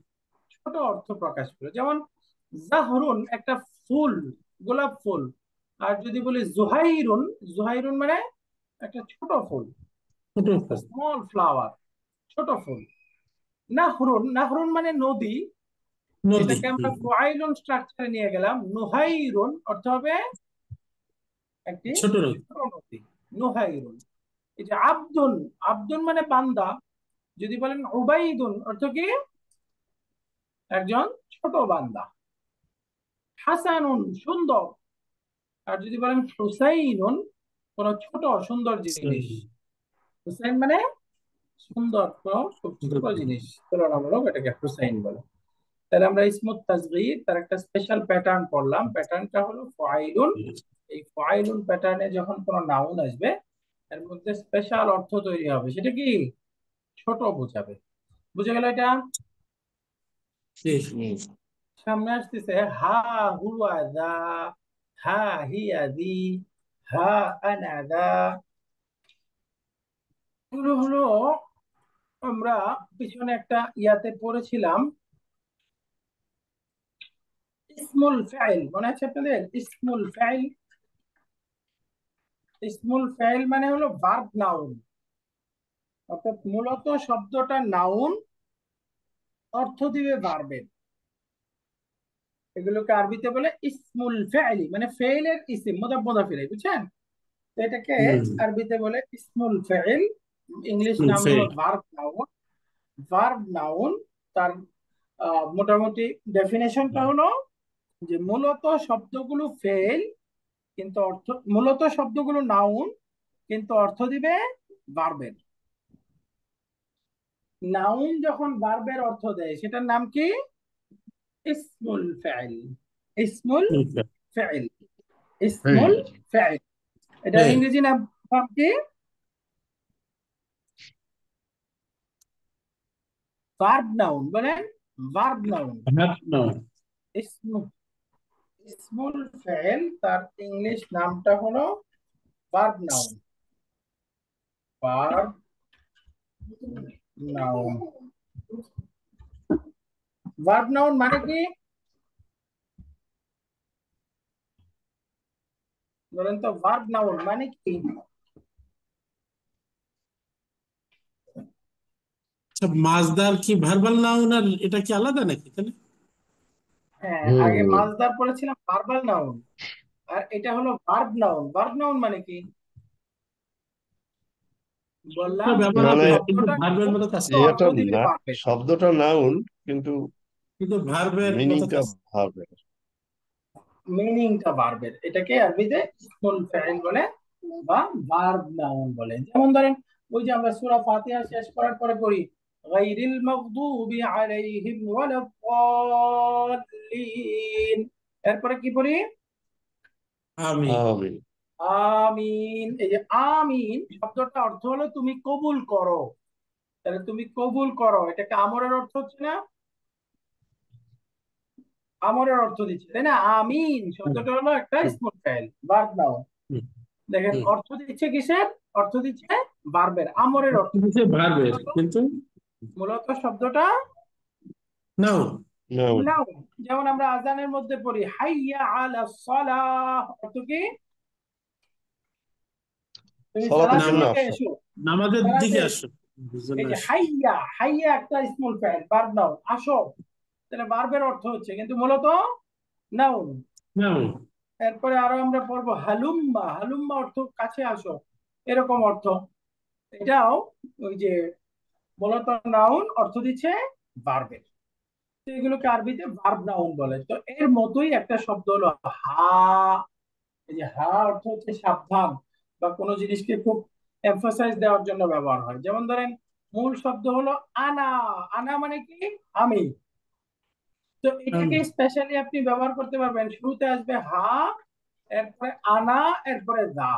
Speaker 1: ছোট অর্থ প্রকাশ করে। যেমন জাহরুন একটা ফুল, গোলাপ ফুল। আর যদি বলি জুহাইরুন, জুহাইরুন মানে একটা ছোট ফুল,
Speaker 2: ছোট
Speaker 1: স্মল ফ্লাওয়ার, ছোট ফুল। নাহরুন, নাহরুন মানে নদী।
Speaker 2: নদী।
Speaker 1: এটাকে আমরা ফাইলুন স্ট্রাকচারে নিয়ে গেলাম। নুহাইরুন অর্থ হবে একটি
Speaker 2: ছোট নদী।
Speaker 1: ছোট নদী, নুহাইরুন। এই যে আব্দুন, আব্দুন মানে বান্দা। যদি বলেন উবাইদুন অর্থ কি? একজন ছোট বান্দা। হাসানুন সুন্দর। আর যদি বলেন হুসাইনুন, কোন ছোট সুন্দর জিনিস। হুসাইন মানে সুন্দর, কোন খুব ছোট জিনিস তুলনামূলক, এটাকে হুসাইন বলে। তাহলে আমরা ইসমুত তাসগীর তার একটা স্পেশাল প্যাটার্ন পড়লাম। প্যাটার্নটা হলো ফাইলুন। এই ফাইলুন প্যাটার্নে যখন কোনো নাউন আসবে, এর মধ্যে স্পেশাল অর্থ তৈরি হবে। সেটা কি? ছোট বোঝাবে। বুঝে গেল এটা? সামনে আসতেছে হা হুয়া দা, হা হিয়া দি, হা আনা দা। এগুলো হলো আমরা পিছনে একটা ইয়াতে পড়েছিলাম, ইসমুল ফাইল। মনে আছে আপনাদের? ইসমুল ফাইল, ইসমুল ফাইল মানে হলো ভার্ব নাউন। অর্থাৎ মূলত শব্দটা নাউন, অর্থ দিবে ভার্বের। এগুলোকে আরবিতে বলে ইসমুল ফাইলি, মানে ফেইলের ইসিম, মুদাফ মুদাফ ইলাইহি, বুঝছেন? তো এটাকে আরবিতে বলে ইসমুল ফাইল। ইংলিশ নাম হলো ভার্ব নাউন। ভার্ব নাউন তার মোটামুটি ডেফিনেশনটা হলো যে মূলত শব্দগুলো ফেল, কিন্তু অর্থ, মূলত শব্দগুলো নাউন কিন্তু অর্থ দিবে ভার্বের। নাউন যখন ভার্বের অর্থ দেয় সেটার নাম কি? ইসমুল ফাইল। ইসমুল ফাইল, ইসমুল ফাইল। এটা ইংরেজি নাম কি? Verb noun. বলেন ভার্ব নাউন। ইসমুল ফাইল তার ইংলিশ নামটা হলো verb noun. Verb noun. Verb noun মানে কি? বলেন তো, ভার্ব নাউন মানে কি?
Speaker 2: মাছদার কি ভার্বাল নাউন আর এটা কি আলাদা নাকি তাহলে?
Speaker 1: হ্যাঁ, আগে মাসদার পড়েছিলাম ভার্বাল নাউন, আর এটা হলো ভার্ব নাউন। ভার্ব নাউন মানে কি? বললাম
Speaker 2: ব্যবহার
Speaker 3: মানে
Speaker 2: হবে কিন্তু
Speaker 1: শব্দটা
Speaker 2: ভার্বের মতো কাজ করে।
Speaker 1: অর্থ
Speaker 3: এটা
Speaker 1: দিবে
Speaker 3: না,
Speaker 1: ভার্বের।
Speaker 3: শব্দটা নাউন কিন্তু
Speaker 2: কিন্তু ভার্বের মতো
Speaker 3: মিনিংটা
Speaker 2: কাজ।
Speaker 3: ভার্বের।
Speaker 1: মিনিংটা ভার্বের। এটাকে আরবিতে ইসমুল ফাইল বলে বা ভার্ব নাউন বলে। যেমন ধরেন ওই যে আমরা সূরা ফাতিহা শেষ করার পরে পড়ি গায়রিল মাগদুবি আলাইহিম ওয়ালাদ-দাল্লিন, এরপরে কি পড়ি?
Speaker 2: আমি।
Speaker 3: আমিন।
Speaker 1: আমিন। এই যে আমিন শব্দটা অর্থ হলো তুমি কবুল করো। তাহলে তুমি কবুল করো, এটাকে আমরের অর্থ হচ্ছে না? আমরের অর্থ দিচ্ছে, তাই না? আমিন শব্দটা হলো একটা ইসমুল ফাইল, ভার্ব নাউন। দেখেন
Speaker 2: হুম।
Speaker 1: অর্থ দিচ্ছে কিসের? অর্থ দিচ্ছে ভার্বের, আমরের অর্থ।
Speaker 2: হচ্ছে ভার্বের, কিন্তু
Speaker 1: মূলত শব্দটা
Speaker 2: নাউন।
Speaker 3: নাউন।
Speaker 1: নাউন। যেমন আমরা আজানের মধ্যে পড়ি হাইয়া আলা সালাহ, অর্থ কি? তুমি
Speaker 3: সালাতের
Speaker 1: সালাতের
Speaker 3: জন্য
Speaker 2: নামাজ,
Speaker 1: দিকে
Speaker 3: আসো।
Speaker 1: এসো,
Speaker 2: নামাজের
Speaker 1: সালাতে
Speaker 2: দিকে
Speaker 1: এসো।
Speaker 2: আসো, বুঝলেন
Speaker 1: এই যে
Speaker 2: আসো।
Speaker 1: হাইয়া, হাইয়া একটা ইসমুল ফাইল, ভার্ব নাউন, আসো, তাহলে ভার্বের অর্থ হচ্ছে, কিন্তু মূলত নাউন।
Speaker 2: নাউন।
Speaker 1: এরপরে আরো আমরা পড়বো হালুম্মা, হালুম্মা অর্থ কাছে আসো, এরকম অর্থ। এটাও ওই যে মূলত নাউন, অর্থ দিচ্ছে ভার্বের। তো এগুলোকে আরবিতে ভার্ব নাউন বলে। তো এর মতোই একটা শব্দ হলো হা। এই যে হা অর্থ হচ্ছে সাবধান, বা কোনো জিনিসকে খুব এমফাসাইজ দেওয়ার জন্য ব্যবহার হয়। যেমন ধরেন মূল শব্দ হলো আনা, আনা মানে কি? আমি। তো এটাকে স্পেশালি আপনি ব্যবহার করতে পারবেন, শুরুতে আসবে হা, এরপরে আনা, এরপরে দা।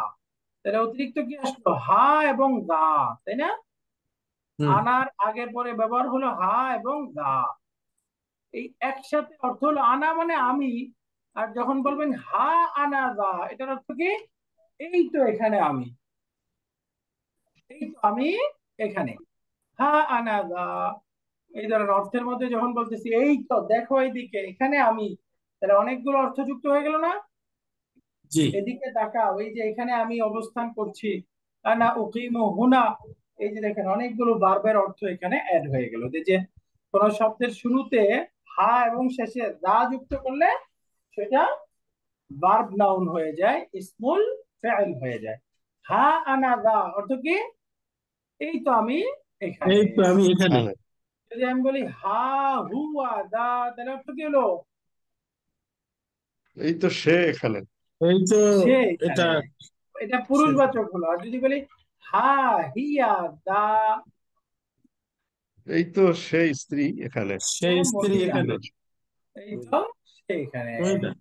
Speaker 1: তাহলে অতিরিক্ত কি আসলো? হা এবং দা, তাই না?
Speaker 2: হুম।
Speaker 1: আনার আগের পরে ব্যবহার হলো হা এবং দা। এই একসাথে অর্থ হলো আনা মানে আমি, আর যখন বলবেন হা আনা দা, এটার অর্থ কি? এই তো এখানে আমি, এই তো আমি এখানে। হা আনা দা, এই ধরনের অর্থের মধ্যে যখন বলতেছি এই তো দেখো এইদিকে, এখানে আমি, তাহলে অনেকগুলো অর্থ যুক্ত হয়ে গেল না?
Speaker 2: জি।
Speaker 1: এদিকে তাকাও, এই যে এখানে আমি অবস্থান করছি, আনা উকিমু হুনা। এই যে দেখেন অনেকগুলো ভার্বের অর্থ এখানে অ্যাড হয়ে গেল। এই যে কোন শব্দের শুরুতে হা এবং শেষে দা যুক্ত করলে সেটা ভার্ব নাউন হয়ে যায়, ইসমুল ফাইল হয়ে যায়। হা আনা দা অর্থ কি? এই তো আমি এখানে।
Speaker 2: এই তো আমি এখানে।
Speaker 3: এখানে।
Speaker 1: যদি আমি বলি হা হুয়া দা, তাহলে অর্থ কি হলো?
Speaker 3: এই তো সে এখানে।
Speaker 2: এই তো
Speaker 1: সে
Speaker 2: এটা
Speaker 1: এখানে। এটা
Speaker 2: সে-
Speaker 1: পুরুষবাচক হলো। আর যদি বলি হা হিয়া দা,
Speaker 3: এই তো সেই স্ত্রী এখানে।
Speaker 1: সে
Speaker 2: সেই স্ত্রী
Speaker 1: মহিলা,
Speaker 2: এখানে।
Speaker 1: এই তো সে এখানে।
Speaker 2: ওইটা।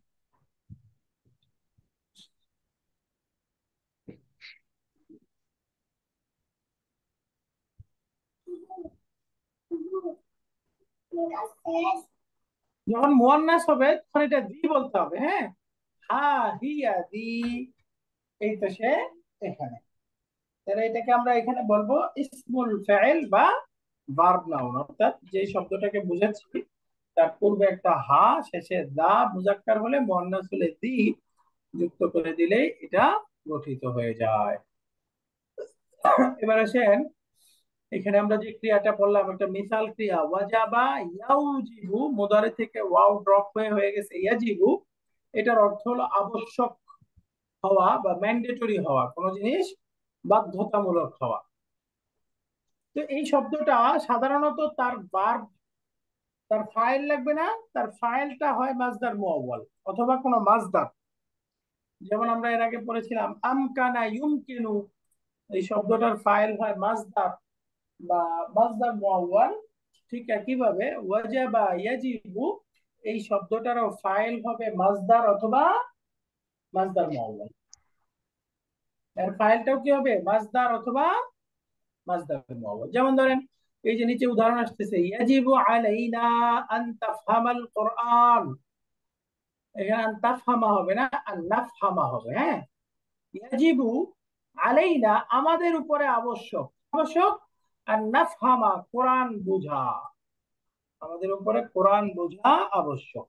Speaker 1: যখন মুয়ান্নাস হবে তখন এটা দি বলতে হবে, হ্যাঁ। হা হিয়া দি, এই তো সে এখানে। তাহলে এটাকে আমরা এখানে বলবো ইসমুল ফাইল বা ভার্ব নাউন, অর্থাৎ যে শব্দটাকে বুঝাচ্ছি তার পূর্বে একটা হা, শেষে দা, মুজাক্কার হলে মুয়ান্নাস হলে দি যুক্ত করে দিলেই এটা গঠিত হয়ে যায়। এবার আসেন, এখানে আমরা যে ক্রিয়াটা বললাম একটা মিসাল ক্রিয়া, ওয়াজাবা ইয়াউজিবু, মুদারি থেকে ওয়াও ড্রপ হয়ে গেছে ইয়াজিবু। এটার অর্থ হলো আবশ্যক হওয়া বা ম্যান্ডেটরি হওয়া, কোনো জিনিস বাধ্যতামূলক হওয়া। তো এই শব্দটা সাধারণত তার ভার্ব, তার ফাইল লাগবে না, তার ফাইলটা হয় মাসদার মুআওয়াল অথবা কোনো মাসদার। যেমন আমরা এর আগে পড়েছিলাম আমকানা ইউমকিনু, এই শব্দটার ফাইল হয় মাসদার বা মাসদার মুআওয়াল। ঠিক একইভাবে ওয়াজাবা ইয়াজিবু, এই শব্দটারও ফাইল হবে মাসদার অথবা মাসদার মুআওয়াল। এর ফাইলটাও কি হবে? মাসদার অথবা মাসদার মুআওয়াল। যেমন ধরেন এই যে নিচে উদাহরণ আসতেছে ইয়াজিবু আলাইনা আন তাফহামাল কোরআন, এখানে আন তাফহামা হবে না, আন নাফহামা হবে, হ্যাঁ। ইয়াজিবু আলাইনা, আমাদের উপরে আবশ্যক, আবশ্যক, আর নাফহামা, কোরআন বোঝা, আমাদের উপরে কোরআন বোঝা আবশ্যক।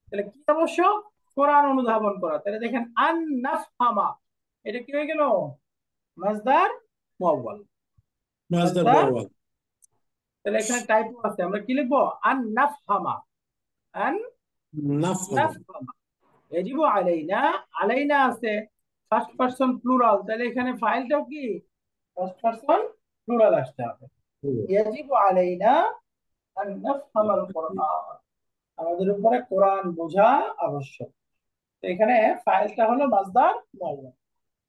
Speaker 1: তাহলে কি আবশ্যক? কোরআন অনুধাবন করা। তাহলে দেখেন আন নাফহামা, এটা কি হয়ে গেল? মাসদার মুআওয়াল,
Speaker 2: মাসদার
Speaker 1: মাসদার।
Speaker 2: মুআওয়াল।
Speaker 1: তাহলে এখানে টাইপও আছে, আমরা কি লিখবো? আন নাফহামা, আন
Speaker 2: নাফহামা।
Speaker 1: নাফহামা। ইয়াজিবু আলাইনা, আলাইনা আছে ফার্স্ট পারসন প্লুরাল, তাহলে এখানে ফাইলটাও কি ফার্স্ট পারসন প্লুরাল আসতে হবে। ইয়াজিবু আলাইনা আন নাফহামাল কোরআন, আমাদের উপরে কোরআন বোঝা আবশ্যক। তো এখানে ফাইলটা হলো মাসদার মুআওয়াল।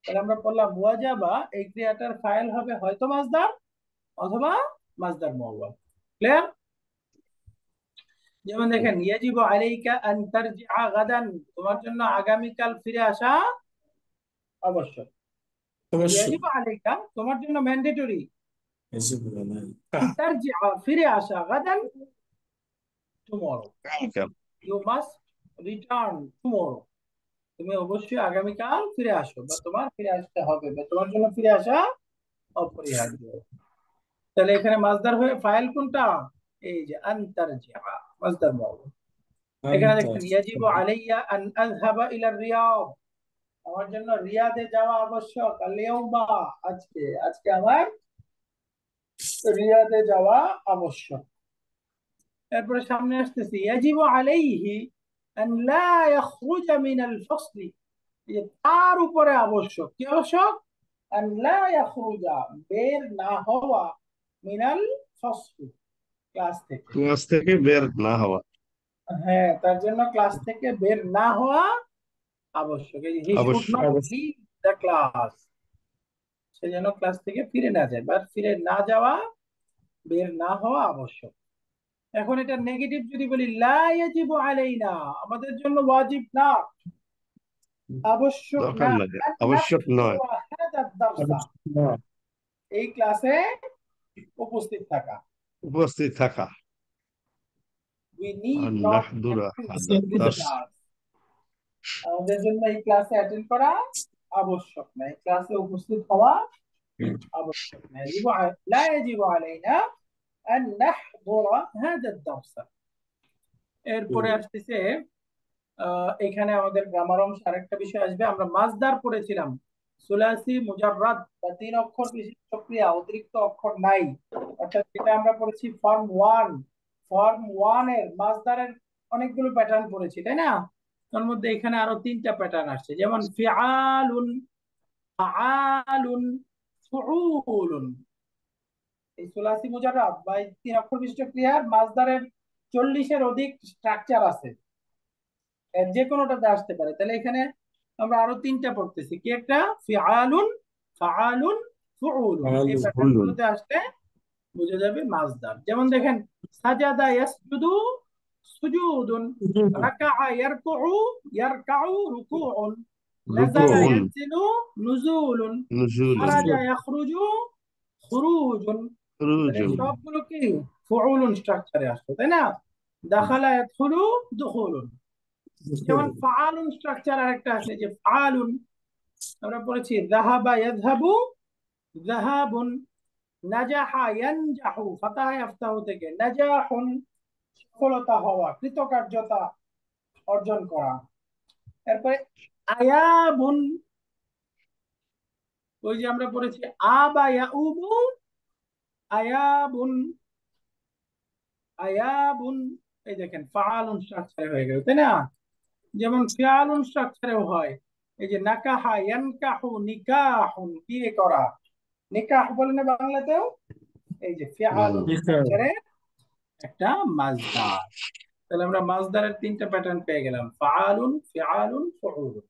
Speaker 1: তাহলে আমরা বললাম ওয়াজাবা, এই ক্রিয়াটার ফাইল হবে হয়তো মাসদার অথবা মাসদার মুআওয়াল। ক্লিয়ার? যেমন দেখেন ইয়াজিবু আলাইকা আন তারজিআ গাদান, তোমার জন্য আগামীকাল ফিরে আসা আবশ্যক।
Speaker 2: অবশ্যই।
Speaker 1: ইয়াজিবু আলাইকা তোমার জন্য ম্যান্ডেটরি, আন
Speaker 2: আহ,
Speaker 1: তারজিআ ফিরে আসা, গাদান টুমরো,
Speaker 3: কালকে।
Speaker 1: You must return tomorrow. তুমি অবশ্যই আগামীকাল ফিরে আসো, বা তোমার ফিরে আসতে হবে, বা তোমার জন্য ফিরে আসা অপরিহার্য। তাহলে এখানে মাসদার হয়ে ফাইল কোনটা? এই যে আনতারজিআ, মাসদার বাবু। এখানে দেখেন ইয়াজিবু আলাইয়া আন আযহাবা ইলা রিয়াদ, আমার জন্য রিয়াদে যাওয়া আবশ্যক। আল ইয়াউমা, আজকে, আজকে আমার রিয়াদে যাওয়া আবশ্যক। এরপরে সামনে আসতেছি ইয়াজিবু আলাইহি আন লা ইয়াখরুজা মিনাল ফাসলি, এই যে তার উপরে আবশ্যক, কি আবশ্যক? আন লা ইয়াখরুজা, বের না হওয়া, মিনাল ফাসলি, ক্লাস থেকে।
Speaker 3: ক্লাস থেকে বের না হওয়া
Speaker 1: হ্যাঁ, তার জন্য ক্লাস থেকে বের না হওয়া আবশ্যক। এই হি শুড
Speaker 3: আবশ্যক।
Speaker 1: নট লিভ দ্য ক্লাস, সে যেন ক্লাস থেকে ফিরে না যায়, বা ফিরে না যাওয়া, বের না হওয়া আবশ্যক। এখন এটা নেগেটিভ যদি বলি, লা ইয়াজিবু আলাইনা, আমাদের জন্য ওয়াজিব না, আবশ্যক
Speaker 3: দরকার
Speaker 1: না,
Speaker 3: লাগে,
Speaker 1: আন
Speaker 3: আবশ্যক নয়।
Speaker 1: নাহদুরা হাদা দারসা, এই ক্লাসে উপস্থিত থাকা।
Speaker 3: উপস্থিত থাকা।
Speaker 1: উই নিড
Speaker 3: আর
Speaker 1: নট
Speaker 3: নাহদুরা হাদা
Speaker 1: অ্যাটেন্ড দিস
Speaker 3: দার্স।
Speaker 1: ক্লাস, আমাদের জন্য এই ক্লাসে অ্যাটেন্ড করা আবশ্যক না, এই ক্লাসে উপস্থিত হওয়া আবশ্যক না। লা ইয়াজিবু আলাইনা আন নাহদুরা হাদা দারসা। এরপরে আসতেছে এখানে আমাদের গ্রামার অংশে আরেকটা বিষয় আসবে। আমরা মাসদার পড়েছিলাম, সুলাসি মুজাররাদ বা 3 অক্ষর বিশিষ্ট ক্রিয়া, অতিরিক্ত অক্ষর নাই, অর্থাৎ যেটা আমরা পড়েছি ফর্ম 1। ফর্ম 1 এর মাসদারের অনেকগুলো প্যাটার্ন পড়েছি, তাই না? তার মধ্যে এখানে আরো 3টা প্যাটার্ন আসছে, যেমন ফিআলুন, ফাআলুন, ফুউলুন। এই সুলাসি মুজাররাদ বা 3 অক্ষর বিশিষ্ট ক্রিয়ার মাসদারের 40-এর অধিক স্ট্রাকচার আছে, এর যে কোনোটাতে আসতে পারে। তাহলে এখানে আমরা আরো 3টা পড়তেছি, কি একটা? ফিআলুন, ফাআলুন, ফুউলুন। এই প্যাটার্ন গুলোতে আসলে বুঝে যাবে মাসদার। যেমন দেখেন, সাজাদা ইয়াসজুদু সুজুদুন, রাকাআ ইয়ারকুউ ইয়ারকাউ রুকুউন, নাযালা
Speaker 3: রুকুউন
Speaker 1: ইয়ানজিলু নুজুলুন,
Speaker 3: নুজুলুন
Speaker 1: খারাজা ইয়াখরুজু খুরুজুন। তাহলে
Speaker 3: খুরুজুন।
Speaker 1: সবগুলো কি ফুউলুন স্ট্রাকচারে আসছে, তাই না? দাখালা ইয়াদখুলু দুখুলুন। যেমন ফাআলুন স্ট্রাকচার আরেকটা আছে, যে ফাআলুন আমরা পড়েছি যাহাবা ইয়াযহাবু যাহাবুন, নাজাহা ইয়ানজাহু, ফাতাহা ইফতাহু থেকে নাজাহুন, সফলতা হওয়া, কৃতকার্যতা অর্জন করা। এরপরে আয়াবুন, ওই যে আমরা পড়েছি আবা ইয়াউবু, আয়াবুন, আয়াবুন। এই দেখেন ফাআলুন স্ট্রাকচারে হয়ে গেল, তাই না? যেমন ফিআলুন স্ট্রাকচারেও হয়, এই যে নাকাহা ইয়ানকাহু, নিকাহুন, বিয়ে করা, নিকাহ বলে না বাংলাতেও। এই যে ফিআলুন স্ট্রাকচারে একটা মাসদার। তাহলে আমরা মাসদারের 3টা প্যাটার্ন পেয়ে গেলাম, ফাআলুন, ফিআলুন, ফুউলুন।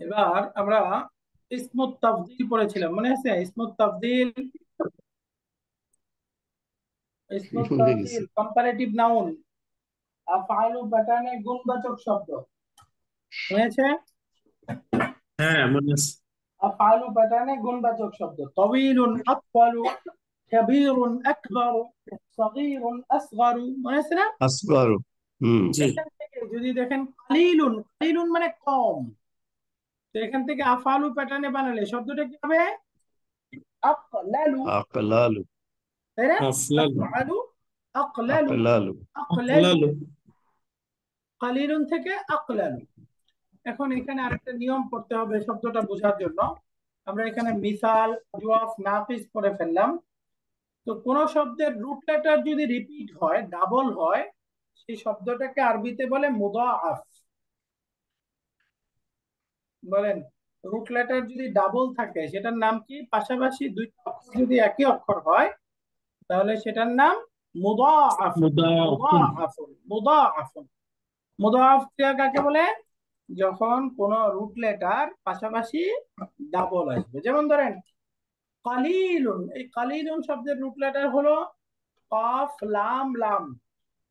Speaker 1: এবার আমরা ইসমুত তাফদীল পড়েছিলাম, মনে আছে? ইসমুত তাফদীল, ইসমুত
Speaker 3: ভুলে গেছি।
Speaker 1: তাফদীল কম্পারেটিভ নাউন, আফআলু প্যাটার্নে গুণবাচক শব্দ, হয়েছে?
Speaker 2: হ্যাঁ মনে আছে।
Speaker 1: আফআলু প্যাটার্নে গুণবাচক শব্দ, তাওয়ীলুন আতওয়ালু, কাবীরুন আকবারু, সগীরুন আসগারু, মনে আছে না?
Speaker 3: আসগারু।
Speaker 2: জি।
Speaker 1: এখান থেকে যদি দেখেন কালিলুন, কালিলুন মানে কম, তো এখান থেকে আফআলু প্যাটার্নে বানালে শব্দটা কি হবে? আকলালু,
Speaker 3: আকলালু।
Speaker 1: তাই না?
Speaker 2: আফলালু।
Speaker 1: আফআলু, আকলালু,
Speaker 3: আকলালু।
Speaker 1: আকলালু,
Speaker 2: আফলালু।
Speaker 1: কালিলুন থেকে আকলালু। এখন এখানে আরেকটা নিয়ম পড়তে হবে শব্দটা বোঝার জন্য। আমরা এখানে মিসাল, জওয়াব, নাকিস পড়ে ফেললাম। তো কোন শব্দের রুট লেটার যদি রিপিট হয়, ডাবল হয়, সেই শব্দটাকে আরবিতে বলে মুদাআফ। বলেন, রুট লেটার যদি ডাবল থাকে সেটার নাম কি? পাশাপাশি 2টা অক্ষর যদি একই অক্ষর হয়, তাহলে সেটার নাম মুদাআফুন,
Speaker 2: মুদাআফুন।
Speaker 1: মুদাআফুন, মুদাআফুন। মুদাআফ ক্রিয়া কাকে বলে? যখন কোন রুট লেটার পাশাপাশি ডাবল আসবে। যেমন ধরেন কালিলুন, এই কালিলুন শব্দের রুট লেটার হলো কফ, লাম, লাম।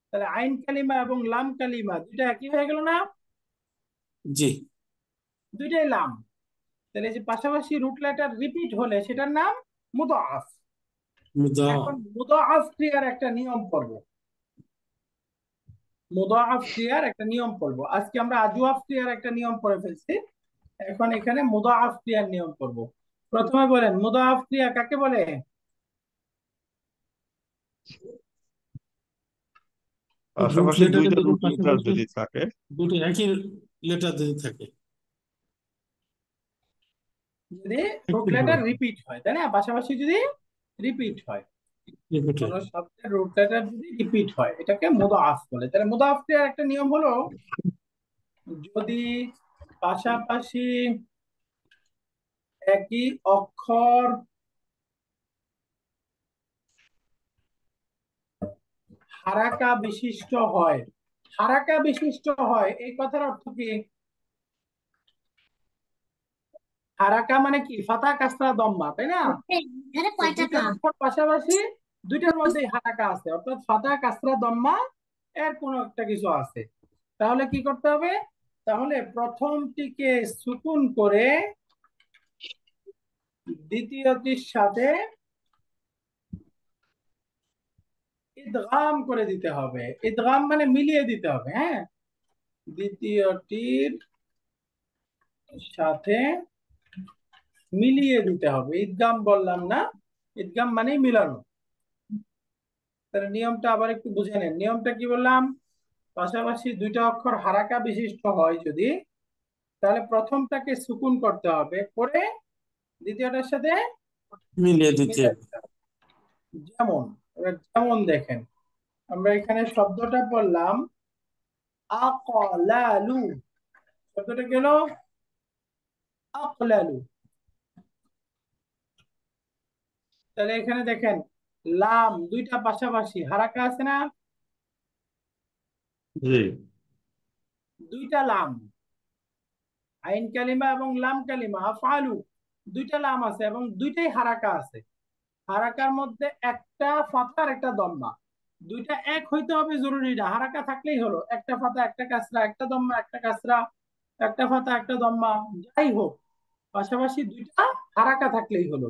Speaker 1: তাহলে আইন কালিমা এবং লাম কালিমা দুইটা একই হয়ে গেল না?
Speaker 2: জি।
Speaker 1: দুইটাই লাম। তাহলে এই যে পাশাপাশি রুট লেটার রিপিট হলে সেটার নাম মুদাআফ।
Speaker 2: মুদাআফ।
Speaker 1: এখন মুদাআফ ক্রিয়ার একটা নিয়ম পড়ব। মুদাআফ ক্রিয়ার একটা নিয়ম পড়বো আজকে। আমরা আজওয়াফ ক্রিয়ার একটা নিয়ম পড়ে ফেলছি, এখন এখানে মুদাআফ ক্রিয়ার নিয়ম পড়বো। প্রথমে বলেন মুদাআফ ক্রিয়া কাকে বলে?
Speaker 2: রুট
Speaker 3: পাশাপাশি
Speaker 2: লেটারের
Speaker 3: দুইটা
Speaker 2: যদি
Speaker 3: রুট লেটার
Speaker 2: পাশাপাশি
Speaker 3: যদি থাকে,
Speaker 2: দুটো একই লেটার যদি থাকে,
Speaker 1: যদি রুট
Speaker 2: একই
Speaker 1: লেটার
Speaker 2: হরফ
Speaker 1: রিপিট হয়, তাই না? পাশাপাশি যদি রিপিট হয়,
Speaker 2: রিপিটেড।
Speaker 1: কোন শব্দের রুট লেটার যদি রিপিট হয়, এটাকে মুদাআফ বলে। তাহলে মুদাআফ ক্রিয়ার একটা নিয়ম হলো, যদি পাশাপাশি একই অক্ষর হারাকা বিশিষ্ট হয়। হারাকা বিশিষ্ট হয় এই কথার অর্থ কি? হারাকা মানে কি? ফাতা কাসরা দম্মা, তাই না? তো দুইটা অক্ষর পাশাপাশি, দুইটার মধ্যেই হারাকা আছে, অর্থাৎ ফাতা কাসরা দম্মা এর কোন একটা কিছু আছে। তাহলে কি করতে হবে? তাহলে প্রথমটিকে সুকুন করে দ্বিতীয়টির সাথে ইদগাম করে দিতে হবে। ইদগাম মানে মিলিয়ে দিতে হবে, হ্যাঁ। দ্বিতীয়টির সাথে মিলিয়ে দিতে হবে, ইদগাম বললাম না, ইদগাম মানে মিলানো। তাহলে নিয়মটা আবার একটু বুঝে নেন। নিয়মটা কি বললাম? পাশাপাশি দুইটা অক্ষর হারাকা বিশিষ্ট হয় যদি, তাহলে প্রথমটাকে সুকুন করতে হবে, করে দ্বিতীয়টার সাথে
Speaker 2: মিলিয়ে দিতে
Speaker 1: মিলিয়ে
Speaker 2: হবে।
Speaker 1: দিতে হবে। যেমন, এবার যেমন দেখেন, আমরা এখানে শব্দটা পড়লাম আকলালু। শব্দটা গেল আকলালু। তাহলে এখানে দেখেন লাম দুইটা পাশাপাশি হারাকা আছে না?
Speaker 3: জি
Speaker 1: দুইটা লাম, আইন কালিমা এবং লাম কালিমা আফআলু, দুইটা লাম আছে এবং দুইটাই হারাকা আছে। হারাকার মধ্যে একটা ফাতা আর একটা দম্মা, দুইটা এক হইতে হবে জরুরি না, হারাকা থাকলেই হলো। একটা ফাতা একটা কাসরা, একটা দম্মা একটা কাসরা, একটা ফাতা একটা দম্মা, যাই হোক, পাশাপাশি দুইটা হারাকা থাকলেই হলো।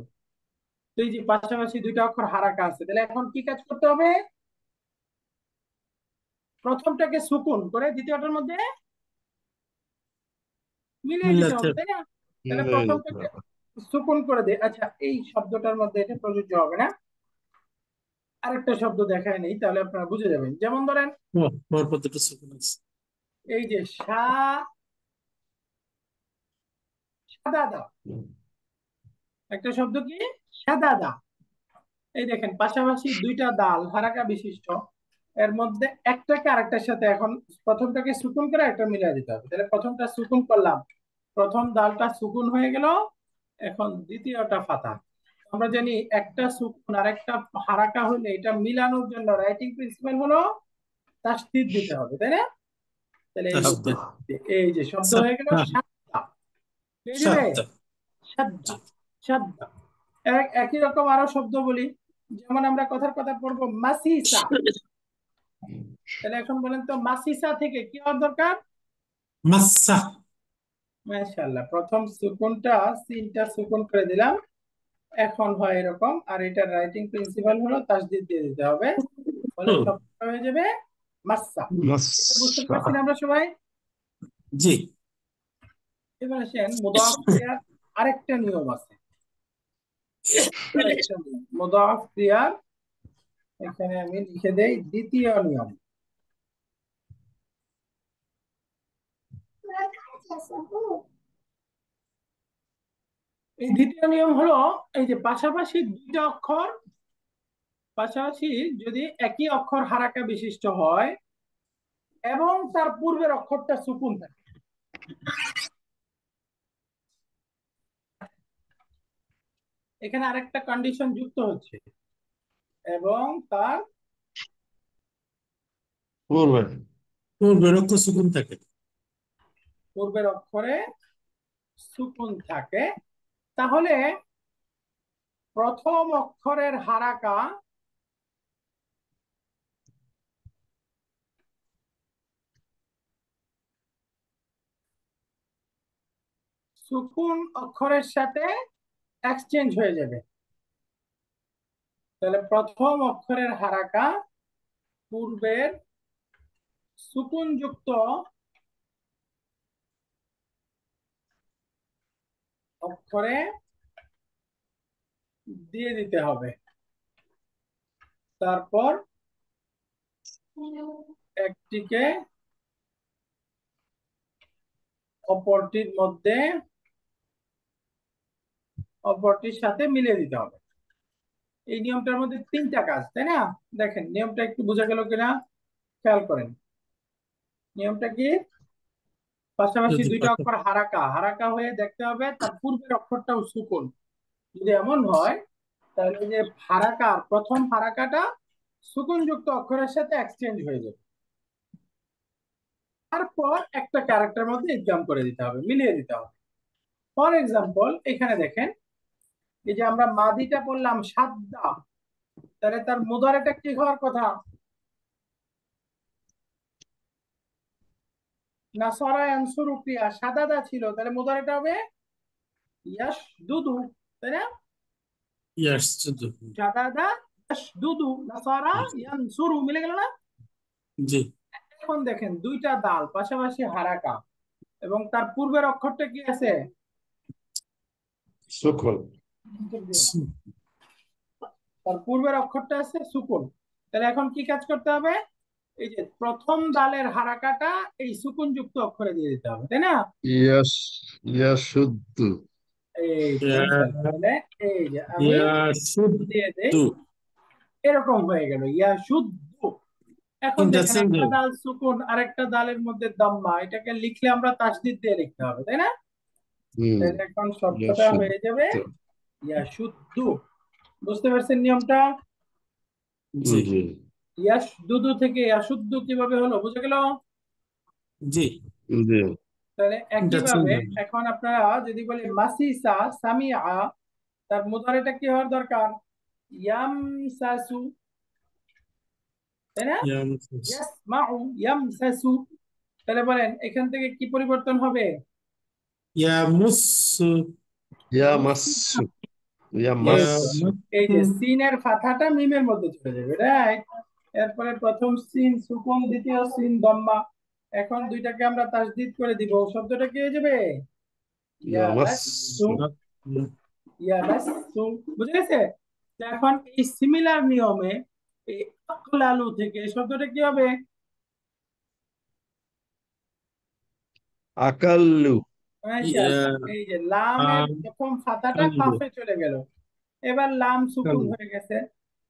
Speaker 1: তো এই যে পাশাপাশি দুইটা অক্ষর হারাকা আছে, তাহলে এখন কি কাজ করতে হবে? প্রথমটাকে সুকুন করে দ্বিতীয়টার মধ্যে মিলিয়ে দিতে
Speaker 2: মিলাতে
Speaker 1: হবে,
Speaker 2: হবে।
Speaker 1: তাই না? তাহলে
Speaker 3: মিলিয়ে নিতে
Speaker 1: প্রথমটাকে
Speaker 3: হবে।
Speaker 1: সুকুন করে দে। আচ্ছা, এই শব্দটার মধ্যে এটা প্রযোজ্য হবে না, আরেকটা শব্দ দেখায় নেই, তাহলে আপনারা বুঝে যাবেন। যেমন ধরেন
Speaker 2: পরপর দুটো সুকুন আছে।
Speaker 1: এই যে সাদাদা, একটা শব্দ কি সাদাদা। এই দেখেন পাশাপাশি দুইটা দাল হারাকা বিশিষ্ট, এর মধ্যে একটাকে আরেকটার সাথে এখন প্রথমটাকে সুকুন করে একটা মিলিয়ে দিতে হবে। তাহলে প্রথমটা সুকুন করলাম, প্রথম দালটা সুকুন হয়ে গেল, এখন দ্বিতীয়টা ফাতা। আমরা জানি একটা সুকুন আর একটা হারাকা হলে এটা মিলানোর জন্য রাইটিং প্রিন্সিপাল হলো তাসদীদ দিতে হবে, তাই না? তাহলে এই
Speaker 3: শব্দ
Speaker 2: তাসদীদ।
Speaker 1: এই যে শব্দ হয়ে গেল
Speaker 2: সাতটা।
Speaker 1: সাদ্দা, পেয়ে যাবে
Speaker 2: সাতটা।
Speaker 1: সাদ্দা,
Speaker 2: জি।
Speaker 1: সাদ্দা। একই রকম আরো শব্দ বলি, যেমন আমরা কথার কথা পড়বো মাসিসা। তাহলে এখন বলেন তো মাসিসা থেকে কি হওয়ার দরকার?
Speaker 2: মাসা।
Speaker 1: মাশাআল্লাহ, প্রথম সুকুনটা সিনটা সুকুন করে দিলাম, এখন হয় এরকম। আর এটার রাইটিং প্রিন্সিপাল হলো তাসদীদ দিয়ে দিতে হবে, ফলে শব্দটা হয়ে যাবে মাসসা। এটা বুঝতে
Speaker 3: মাসা।
Speaker 1: পারছি না আমরা সবাই?
Speaker 2: জি।
Speaker 1: এবার আসেন মুদাফ ক্রিয়ার আরেকটা নিয়ম আছে। আরেকটা নিয়ম মুদাফ ক্রিয়ার, এখানে আমি লিখে দেই দ্বিতীয় নিয়ম। এই দ্বিতীয় নিয়ম হলো, এই যে পাশাপাশি দুইটা অক্ষর পাশাপাশি যদি একই অক্ষর হারাকা বিশিষ্ট হয় এবং তার পূর্বের অক্ষরটা সুকুন থাকে, এখানে আরেকটা কন্ডিশন যুক্ত হচ্ছে, এবং তার
Speaker 3: পূর্বে
Speaker 2: পূর্বের অক্ষর সুকুন থাকে।
Speaker 1: পূর্বের অক্ষরে সুকুন থাকে, তাহলে প্রথম অক্ষরের হারাকা সুকুন অক্ষরের সাথে এক্সচেঞ্জ হয়ে যাবে। তাহলে প্রথম অক্ষরের হারাকা পূর্বের সুকুনযুক্ত অক্ষরে দিয়ে দিতে হবে। তারপর একটিকে অপরটির সাথে মিলিয়ে দিতে হবে। এই নিয়মটার মধ্যে তিনটা কাজ, তাই না? দেখেন নিয়মটা একটু বোঝা গেল কিনা, খেয়াল করেন। নিয়মটা কি? পাশাপাশি
Speaker 2: যদি
Speaker 1: দুইটা অক্ষর হারাকা হয়ে দেখতে হবে তার পূর্বের অক্ষরটাও সুকুন। যদি এমন হয় তাহলে যে প্রথম হারাকাটা সুকুনযুক্ত অক্ষরের সাথে এক্সচেঞ্জ হয়ে যাবে। তারপর একটা ক্যারেক্টার মধ্যে ইদগাম করে দিতে হবে, মিলিয়ে দিতে হবে। ফর এক্সাম্পল এখানে দেখেন, এই যে আমরা মাদিটা বললাম সাদ্দা, তাহলে তার মুদারেটা কি হওয়ার কথা? নাসারা ইয়ানসুরু ক্রিয়া সাদাদা ছিল, তাহলে মুদারেটা হবে ইয়াশদুদু, তাই না?
Speaker 2: ইয়াসজুদু।
Speaker 1: সাদাদা ইয়াশদুদু, নাসারা ইয়ানসুরু, মিলে গেল না?
Speaker 2: জি।
Speaker 1: এখন দেখেন দুইটা দাল পাশাপাশি হারাকা, এবং তার পূর্বের অক্ষরটা কি আছে?
Speaker 3: সুকুন।
Speaker 1: তার পূর্বের অক্ষরটা আছে সুকুন। তাহলে এখন কি কাজ করতে হবে? এই যে প্রথম দালের হারাকাটা এই সুকুন যুক্ত অক্ষরে দিয়ে দিতে হবে, তাই না?
Speaker 3: ইয়াশুদ্দু।
Speaker 1: এই যে তাহলে এই যে আমি দিয়ে দেই,
Speaker 2: ইয়াসুদ্দু।
Speaker 1: এরকম হয়ে গেল ইয়াশুদ্দু। এখন
Speaker 2: তিনটা
Speaker 1: দেখেন
Speaker 2: চেঞ্জ
Speaker 1: একটা
Speaker 2: হবে।
Speaker 1: দাল সুকুন, আরেকটা দালের মধ্যে দাম্মা, এটাকে লিখলে আমরা তাসদিদ দিয়ে লিখতে হবে, তাই না? তাহলে এখন শব্দটা হয়ে যাবে
Speaker 3: ইয়াশুদ্দু।
Speaker 1: ইয়াশুদ্দু। বুঝতে পারছেন নিয়মটা?
Speaker 2: জি
Speaker 3: জি
Speaker 1: ইয়াশদুদু থেকে ইয়াশুদ্দু কিভাবে হলো, বুঝে গেল?
Speaker 2: জি।
Speaker 3: জি।
Speaker 1: তাহলে
Speaker 2: তিনটা চেঞ্জ
Speaker 1: একইভাবে
Speaker 2: হবে।
Speaker 1: এখন আপনারা যদি বলি মাসিসা সামিআ, তার মুদারিটা কি হওয়ার দরকার? ইয়ামসাসু, তাই না? ইয়াসমাউ ইয়ামসাসু। তাহলে বলেন এখান থেকে কি পরিবর্তন হবে?
Speaker 2: ইয়ামুসসু।
Speaker 3: ইয়ামাসসু। ইয়ামাসসু।
Speaker 1: এই যে
Speaker 2: ইয়ামাসসু।
Speaker 1: সিনের ফাথাটা মিমের মধ্যে চলে যাবে, রাইট? এরপরে প্রথম সিন সুকুন, দ্বিতীয় সিন দম্মা। এখন দুইটাকে আমরা তাসদিদ করে দিব, শব্দটা কি হয়ে যাবে? ইয়ামাসসু,
Speaker 3: ইয়ামাসসু।
Speaker 1: ইয়ামাসসু। বুঝে গেছে? তো এখন এই সিমিলার নিয়মে এই আকলালু থেকে এই শব্দটা কি হবে?
Speaker 3: আকাল্লু।
Speaker 1: মাশাআল্লাহ। এই যে লামের প্রথম ফাতাটা
Speaker 2: ইয়াকাল্লু।
Speaker 1: কাফে চলে গেল, এবার লাম সুকুন হয়ে গেছে।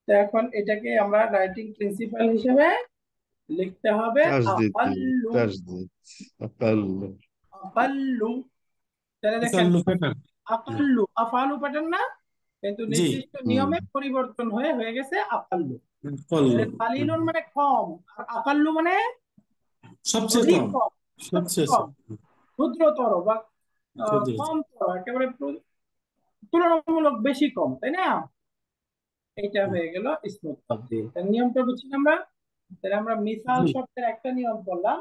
Speaker 1: তো এখন এটাকে আমরা রাইটিং প্রিন্সিপাল হিসেবে লিখতে হবে
Speaker 3: তাসদিদ দিন,
Speaker 1: আকাল্লু।
Speaker 3: তাসদিদ। আকাল্লু।
Speaker 1: আকাল্লু। তাহলে দেখেন
Speaker 2: আকাল্লু প্যাটার্ন।
Speaker 1: আকাল্লু আফালু প্যাটার্ন না, কিন্তু
Speaker 2: জি।
Speaker 1: নির্দিষ্ট নিয়মে পরিবর্তন হয়ে গেছে আকাল্লু।
Speaker 2: কল্লু।
Speaker 1: কালিলুন মানে কম, আর আকাল্লু মানে
Speaker 2: সবচেয়ে
Speaker 1: অধিক
Speaker 2: কম।
Speaker 1: কম,
Speaker 2: সবচেয়ে
Speaker 1: কম, ক্ষুদ্রতর বা
Speaker 2: ক্ষুদ্র।
Speaker 1: কমতর, একেবারে তুলনামূলক বেশি কম, তাই না? এটা হয়ে গেল ইসমুত তাবদীল। তার নিয়মটা বুঝছি আমরা। তাহলে আমরা মিসাল
Speaker 2: জি।
Speaker 1: শব্দের একটা নিয়ম করলাম,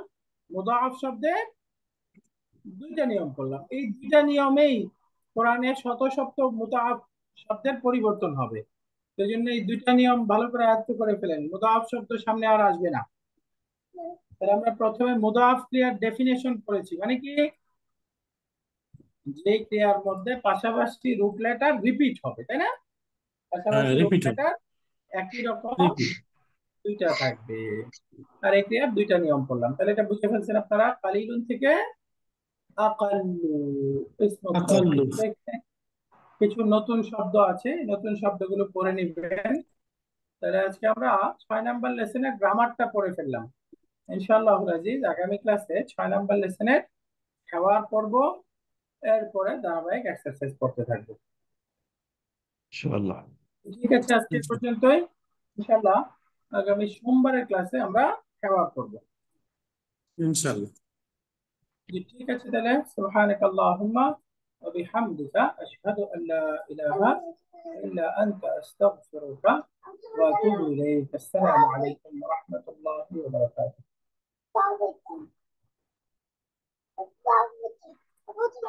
Speaker 1: মুদাআফ শব্দের দুইটা নিয়ম করলাম। এই দুইটা নিয়মেই কোরআনে শত শত মুদাআফ শব্দের পরিবর্তন হবে। সেই জন্য এই দুইটা নিয়ম ভালো করে আয়ত্ত করে ফেলেন, মুদাআফ শব্দ সামনে আর আসবে না। তাহলে আমরা প্রথমে মুদাআফ ক্রিয়ার ডেফিনেশন করেছি, মানে কি? যে ক্রিয়ার মধ্যে পাশাপাশি রুট লেটার রিপিট হবে, তাই না?
Speaker 2: হ্যাঁ,
Speaker 1: পাশাপাশি রুট
Speaker 2: রিপিট হবে।
Speaker 1: লেটার একই রকম
Speaker 2: রিপিট।
Speaker 1: দুইটা থাকবে। আর এই ক্রিয়ার দুইটা নিয়ম করলাম, তাহলে এটা বুঝে ফেলছেন আপনারা। কালিলুন থেকে আকাল্লু, ইসমুত
Speaker 2: আকাল্লু।
Speaker 1: তাওদীদ। দেখেন কিছু নতুন শব্দ আছে, নতুন শব্দগুলো পড়ে নিবেন। তাহলে আজকে আমরা 6 নাম্বার লেসনের গ্রামারটা পড়ে ফেললাম। ইনশাআল্লাহ আজিজ আগামী ক্লাসে 6 নাম্বার লেসনের খাওয়ার পর্ব, এরপরে ধারাবাহিক এক্সারসাইজ করতে থাকবো।
Speaker 3: ইনশাআল্লাহ।
Speaker 1: ঠিক আছে, আজকে এই পর্যন্তই। ইনশাআল্লাহ আগামী সোমবারের ক্লাসে আমরা খাওয়ার করবো।
Speaker 2: ইনশাআল্লাহ।
Speaker 1: জি ঠিক আছে, তাহলে সুবহানাকাল্লাহুম্মা ওয়া বিহামদিকা আশহাদু আল্লা ইলাহা ইল্লা আনতা আস্তাগফিরুকা ওয়া আতুবু ইলাইক। আসসালামু আলাইকুম ওয়া রাহমাতুল্লাহি ওয়া বারাকাতুহু।